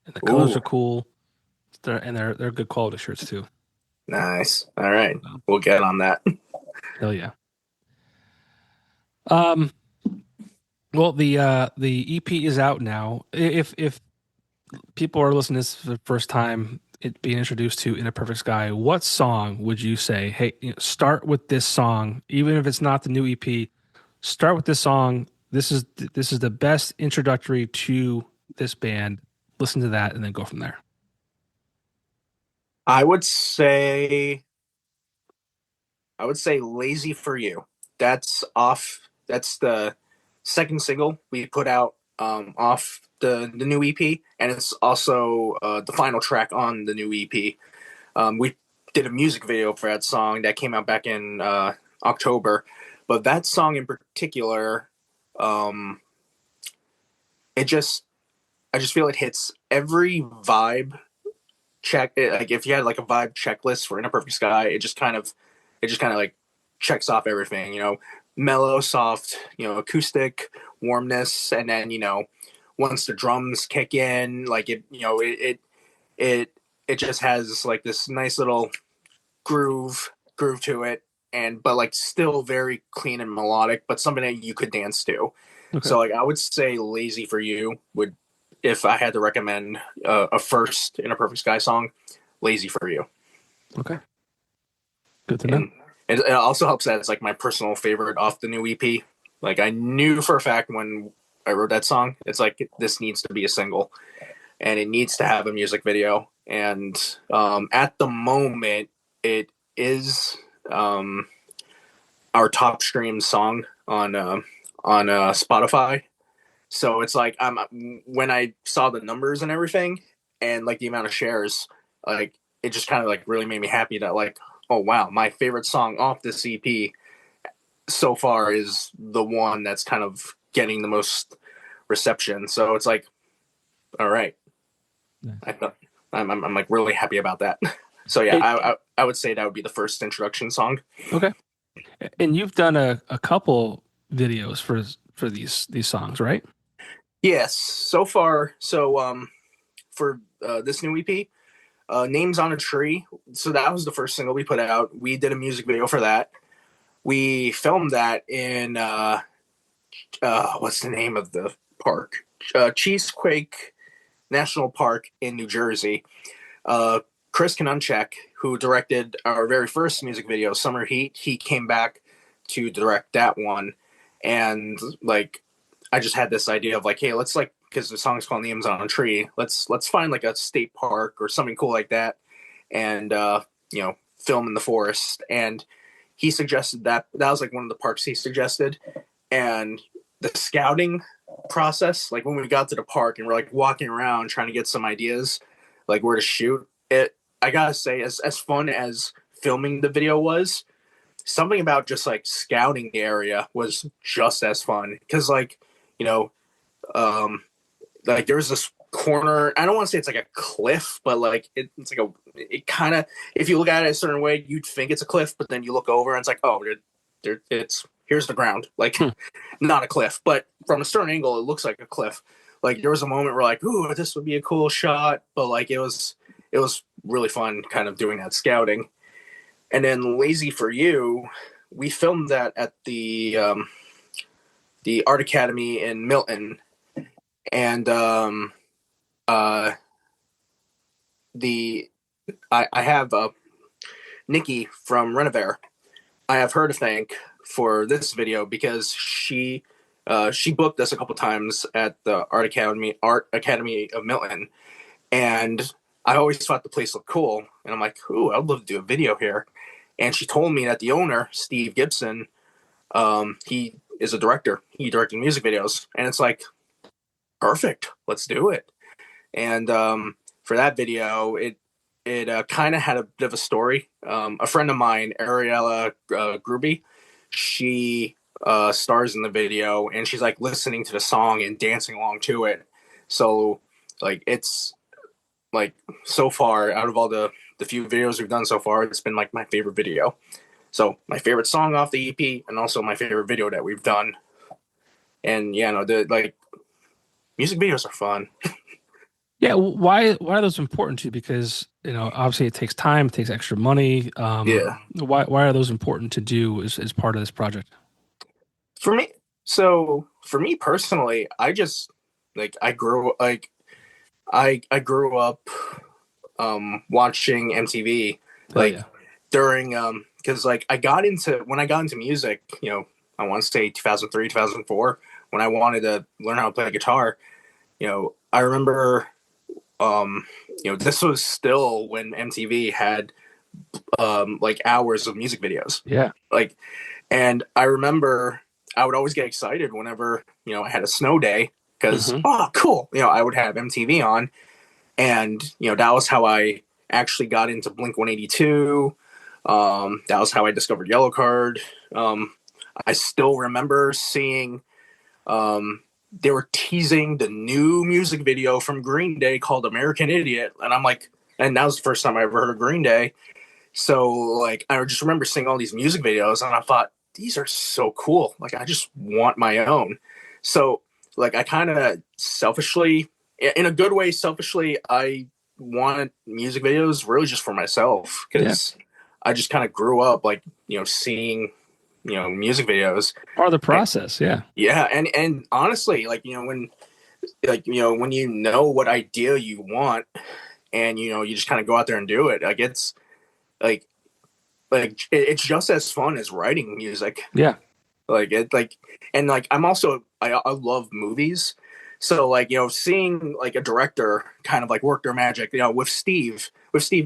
and the colors are cool. They're good quality shirts too. Nice. All right, we'll get on that. Hell yeah. Well, the EP is out now. If people are listening to this for the first time, it being introduced to In a Perfect Sky, what song would you say, hey, start with this song, even if it's not the new EP, start with this song. This is the best introductory to this band. Listen to that and then go from there. I would say Lazy for You. That's the second single we put out off the new EP, and it's also the final track on the new EP. We did a music video for that song that came out back in October, but that song in particular, I just feel it hits every vibe check. Like if you had like a vibe checklist for In a Perfect Sky, it just kind of like checks off everything. Mellow, soft, acoustic, warmness, and then once the drums kick in, like it just has like this nice little groove to it, but like still very clean and melodic, but something that you could dance to. Okay. So like I would say Lazy for You would, if I had to recommend a first In a Perfect Sky song, Lazy for You. Okay. Good to know. And it also helps that it's like my personal favorite off the new EP. Like I knew for a fact when I wrote that song, it's like this needs to be a single and it needs to have a music video. And at the moment, it is our top streamed song on Spotify. So it's like when I saw the numbers and everything, and like the amount of shares, like it just kind of like really made me happy that like, oh wow, my favorite song off this EP so far is the one that's kind of getting the most reception. So it's like, all right, nice. I'm like really happy about that. So yeah, I would say that would be the first introduction song. Okay. And you've done a couple videos for these songs, right? Yes, so far. So for this new EP, Names on a Tree. So that was the first single we put out. We did a music video for that. We filmed that in what's the name of the park? Cheesequake National Park in New Jersey. Chris Kanunchak, who directed our very first music video, Summer Heat, he came back to direct that one. And like I just had this idea of like, hey, let's like, because the song's called Names on a Tree, let's find like a state park or something cool like that, and film in the forest. And he suggested that was like one of the parks he suggested, and the scouting process, like when we got to the park and we're like walking around trying to get some ideas, like where to shoot it. I gotta say, as fun as filming the video was, something about just like scouting the area was just as fun. Because like, you know, um, like there's this corner. I don't want to say it's like a cliff, but like it's like it kind of, if you look at it a certain way, you'd think it's a cliff, but then you look over and it's like, oh, it's here's the ground, like not a cliff, but from a certain angle, it looks like a cliff. Like there was a moment where like, ooh, this would be a cool shot, but like it was really fun, kind of doing that scouting. And then Lazy for You, we filmed that at the Art Academy in Milton, and uh, the I have Nikki from Renovair. I have her to thank for this video because she booked us a couple times at the Art Academy of Milton, and I always thought the place looked cool, and I'm like, ooh, I'd love to do a video here. And she told me that the owner, Steve Gibson, he is a director. He directed music videos, and it's like, perfect, let's do it. And for that video, it kind of had a bit of a story. A friend of mine, Ariella Gruby, she stars in the video, and she's like listening to the song and dancing along to it. So like it's like, so far out of all the few videos we've done so far, it's been like my favorite video. So my favorite song off the EP, and also my favorite video that we've done. And yeah, no, the like music videos are fun. Yeah, why are those important to you? Because obviously it takes time, it takes extra money. Yeah. Why are those important to do as part of this project? For me, so for me personally, I just like I grew up watching MTV, Oh like yeah. during because like when I got into music, I want to say 2003, 2004, when I wanted to learn how to play guitar. I remember this was still when MTV had like hours of music videos. Yeah. Like, and I remember I would always get excited whenever, I had a snow day because, Hmm. oh, cool. I would have MTV on. And, that was how I actually got into Blink 182. That was how I discovered Yellow Card. I still remember seeing, they were teasing the new music video from Green Day called American Idiot. And I'm like, and that was the first time I ever heard of Green Day. So like, I just remember seeing all these music videos and I thought, these are so cool. Like, I just want my own. So like, I kind of selfishly, in a good way, selfishly, I wanted music videos really just for myself. Yeah. Cause I just kind of grew up like, seeing, music videos. Part of the And, process. Yeah. yeah. And honestly, like, when you know what idea you want and, you just kind of go out there and do it. Like, it's like, it's just as fun as writing music. Yeah. Like it like and like I love movies. So like, seeing like a director kind of like work their magic, with Steve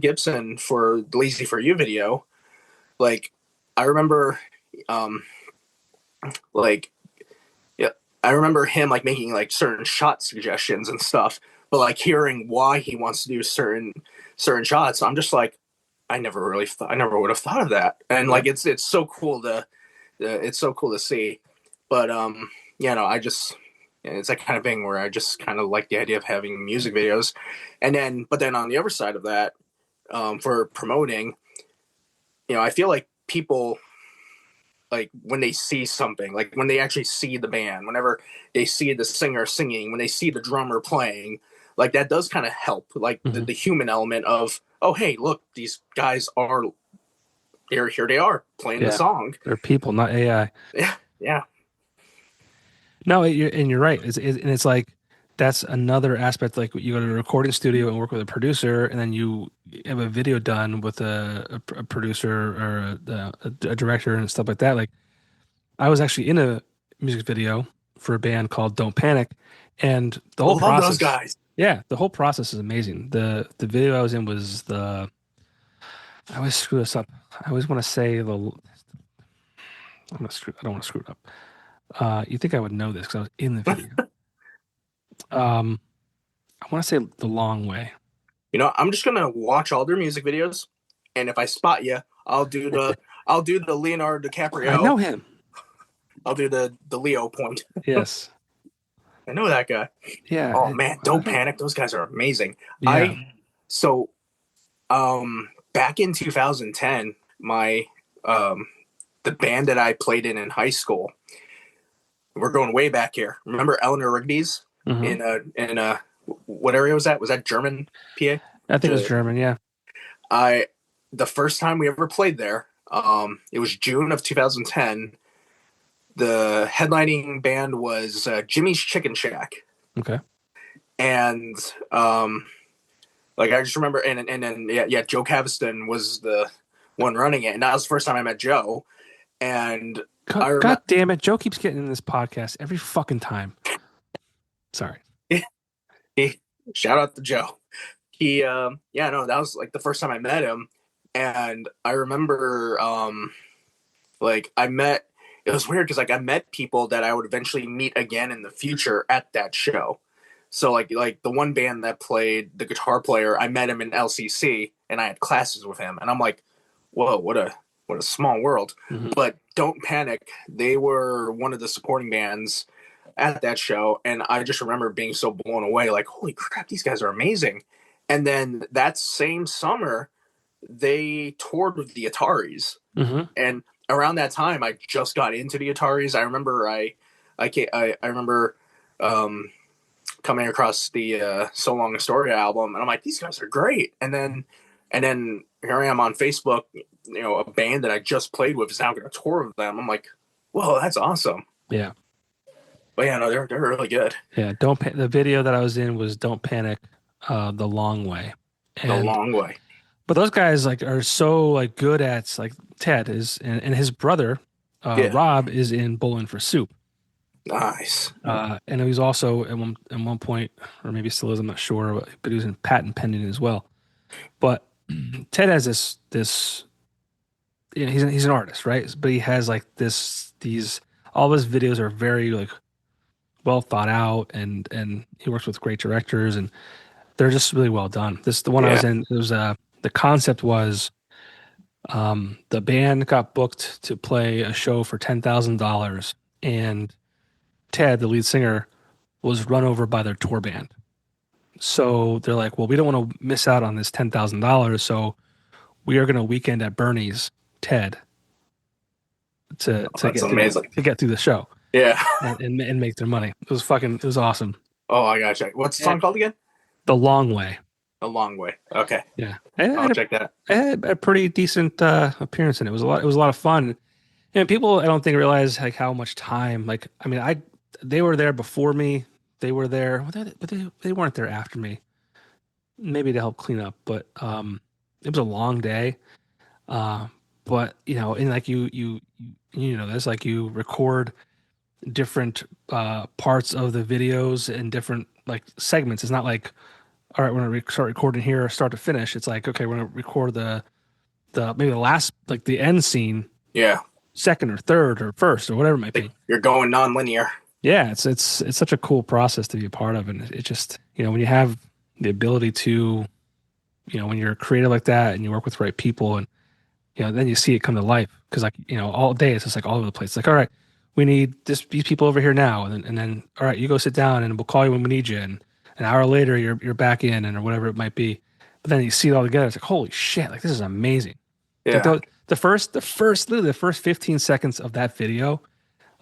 Gibson for the Lazy for You video, like I remember um like yeah, I remember him like making like certain shot suggestions and stuff, but like hearing why he wants to do certain shots, I'm just like, I never would have thought of that. And Yeah. like it's so cool it's so cool to see. But I just, it's that kind of thing where I just kind of like the idea of having music videos. But then on the other side of that, for promoting, I feel like people, like when they see something, like when they actually see the band, whenever they see the singer singing, when they see the drummer playing, like that does kind of help, like Hmm. the human element of, oh hey, look, these guys are here, they are playing the Yeah. song. They're people, not AI. Yeah, yeah. No, you're right. And it's like that's another aspect. Like you go to a recording studio and work with a producer, and then you have a video done with a producer or a director and stuff like that. Like I was actually in a music video for a band called Don't Panic, and the I whole love those process, guys. yeah, the whole process is amazing. The video I was in was I always screw this up. I always want to say I don't want to screw it up. You think I would know this because I was in the video. Um, I want to say The Long Way. I'm just gonna watch all their music videos, and if I spot you, I'll do the Leonardo I know DiCaprio. him. I'll do the Leo point. Yes. I know that guy. Yeah. Oh man, don't panic. Those guys are amazing. Yeah. So back in 2010, my the band that I played in high school. We're going way back here. Remember Eleanor Rigby's in what area was that? Was that German, PA? I think it was German. Yeah. The first time we ever played there, it was June of 2010. The headlining band was Jimmy's Chicken Shack. Okay. And I just remember, and then Joe Caviston was the one running it, and that was the first time I met Joe. And God damn it, Joe keeps getting in this podcast every fucking time. Sorry. Shout out to Joe. That was like the first time I met him, and I remember, it was weird because I met people that I would eventually meet again in the future at that show. So like the one band that played, the guitar player, I met him in LCC and I had classes with him, and I'm like, whoa, what a small world. Mm-hmm. But don't panic. They were one of the supporting bands at that show. And I just remember being so blown away, like, holy crap, these guys are amazing. And then that same summer, they toured with the Ataris. Mm-hmm. And around that time, I just got into the Ataris. I remember I remember coming across the So Long Astoria album, and I'm like, these guys are great. And then here I am on Facebook, a band that I just played with is now going to tour with them. I'm like, whoa, that's awesome. Yeah. But yeah, no, they're really good. Yeah. The video that I was in was Don't Panic, The Long Way. The Long Way. But those guys are so good at Ted is, and his brother, Rob, is in Bowling for Soup. Nice. And he was also at one point, or maybe still is, I'm not sure, but he was in Patent Pending as well. But Ted has this he's an artist, right? But he has these all of his videos are very well thought out, and he works with great directors, and they're just really well done. The one I was in, it was the concept was the band got booked to play a show for $10,000, and Ted, the lead singer, was run over by their tour band. So they're like, well, we don't want to miss out on this $10,000, so we are going to weekend at Bernie's Ted to get through the show. Yeah. and make their money. It was awesome. Oh, I gotta check. What's the song called again? The Long Way. The Long Way. Okay. Yeah. I'll check that. I had a pretty decent appearance in it. It was a lot of fun. People I don't think realize how much time, they were there before me. They were there, but they weren't there after me. Maybe to help clean up, but it was a long day. But and you record different parts of the videos in different segments. It's not like, all right, we're gonna start recording here, start to finish. It's like, okay, we're gonna record the maybe the last the end scene. Yeah. Second or third or first or whatever it might be. You're going non-linear. Yeah, it's such a cool process to be a part of, and it just when you have the ability to, when you're creative like that and you work with the right people, and then you see it come to life, because all day it's just all over the place. It's all right, we need these people over here now, and then all right, you go sit down and we'll call you when we need you, and an hour later you're back in, or whatever it might be. But then you see it all together, it's holy shit, this is amazing. Yeah. The first 15 seconds of that video,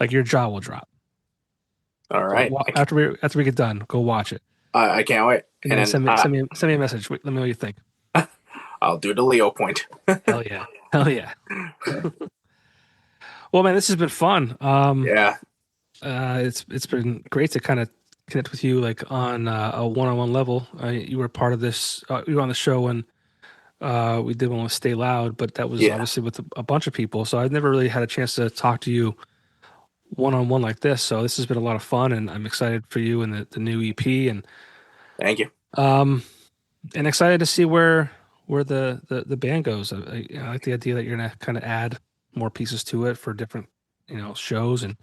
your jaw will drop. All right. After we get done, go watch it. I can't wait. And then send me a message. Let me know what you think. I'll do the Leo point. Hell yeah. Well, man, this has been fun. Yeah. It's been great to kind of connect with you on a one-on-one level. You were part of this. You were on the show when we did one with Stay Loud, but that was obviously with a bunch of people. So I've never really had a chance to talk to you one-on-one like this. So this has been a lot of fun, and I'm excited for you and the new EP. And thank you. And excited to see where the band goes. I like the idea that you're gonna kind of add more pieces to it for different shows, and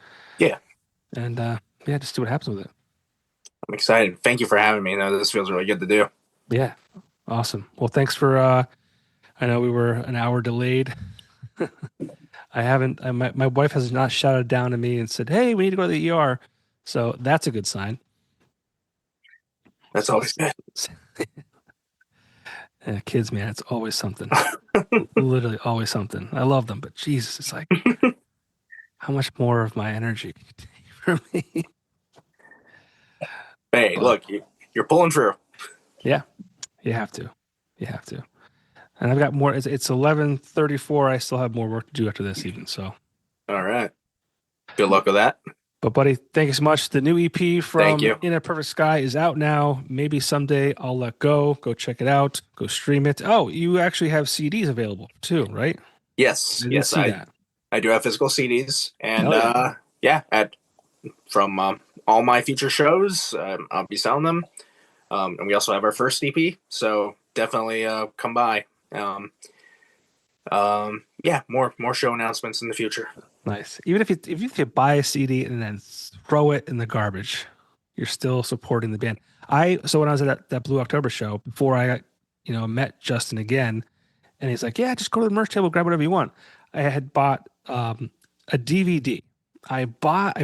and yeah, just see what happens with it. I'm excited. Thank you for having me. This feels really good to do. Yeah, awesome. Well, thanks for. I know we were an hour delayed. I haven't. My wife has not shouted down to me and said, "Hey, we need to go to the ER." So that's a good sign. That's always good. Yeah, kids, man, it's always something. Literally always something. I love them, but Jesus, it's like, how much more of my energy can you take from me? Hey, But, look, you're pulling through. yeah, you have to. You have to. And I've got more. It's 11:34. I still have more work to do after this, even. So, All right. Good luck with that. but buddy, thank you so much. The new EP Thank from you. In a Perfect Sky is out now. Maybe someday I'll let go. Go check it out. Go stream it. Oh, you actually have CDs available too, right? Yes, I didn't yes, see that. I do have physical CDs, and Hell yeah. from all my future shows, I'll be selling them. And we also have our first EP, so definitely come by. Yeah, more show announcements in the future. Nice. Even if you buy a CD and then throw it in the garbage, you're still supporting the band. So when I was at that Blue October show, before I met Justin again, and he's like, "Yeah, just go to the merch table, grab whatever you want." I had bought a DVD. I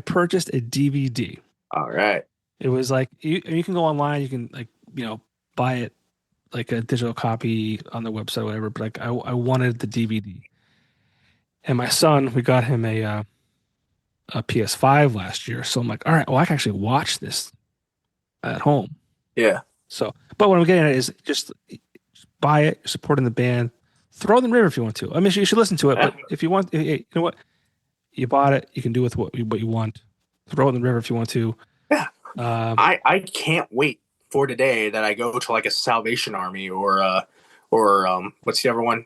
purchased a DVD. All right. It was like you can go online, you can buy it like a digital copy on the website, or whatever. But like I wanted the DVD. And my son, we got him a PS5 last year. So I'm like, all right, well, I can actually watch this at home. Yeah. So, but what I'm getting at is just buy it, supporting the band, throw it in the river if you want to. I mean, you should listen to it, but if you want, you know what, you bought it, you can do with what you want. Throw it in the river if you want to. Yeah. I can't wait for today that I go to like a Salvation Army or what's the other one?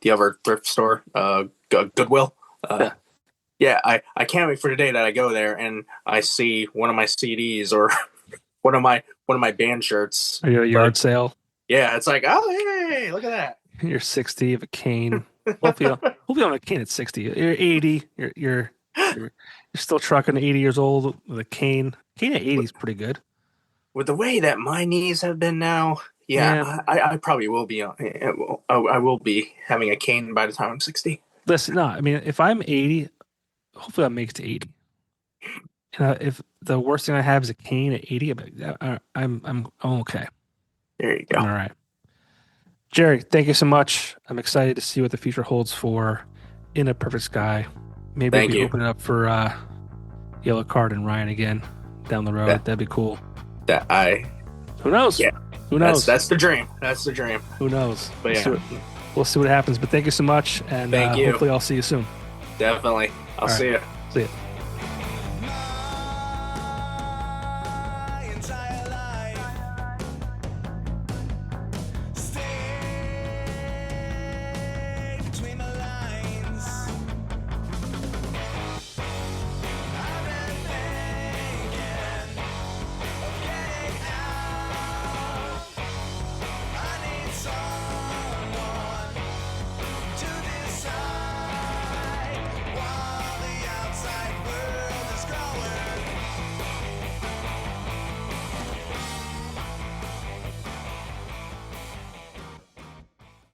The other thrift store, Goodwill. Yeah, I can't wait for the day that I go there and I see one of my CDs or one of my band shirts. Or your yard sale. Yeah, it's like, oh, hey, look at that. You're 60 of a cane. Hopefully on a cane at 60. You're 80. You're still trucking 80 years old with a cane. Cane at 80 is pretty good. With the way that my knees have been now, yeah. I probably will be. I will be having a cane by the time I'm 60. Listen, no, I mean, if I'm 80, hopefully I make it to 80. If the worst thing I have is a cane at 80, I'm okay. There you go. All right. Gerry, thank you so much. I'm excited to see what the future holds for In a Perfect Sky. Maybe we can open it up for Yellow Card and Ryan again down the road. That'd be cool. Who knows? Yeah. Who knows? That's the dream. That's the dream. Who knows? But we'll see what happens. But thank you so much. And thank you. Hopefully I'll see you soon. Definitely. I'll see you. See you.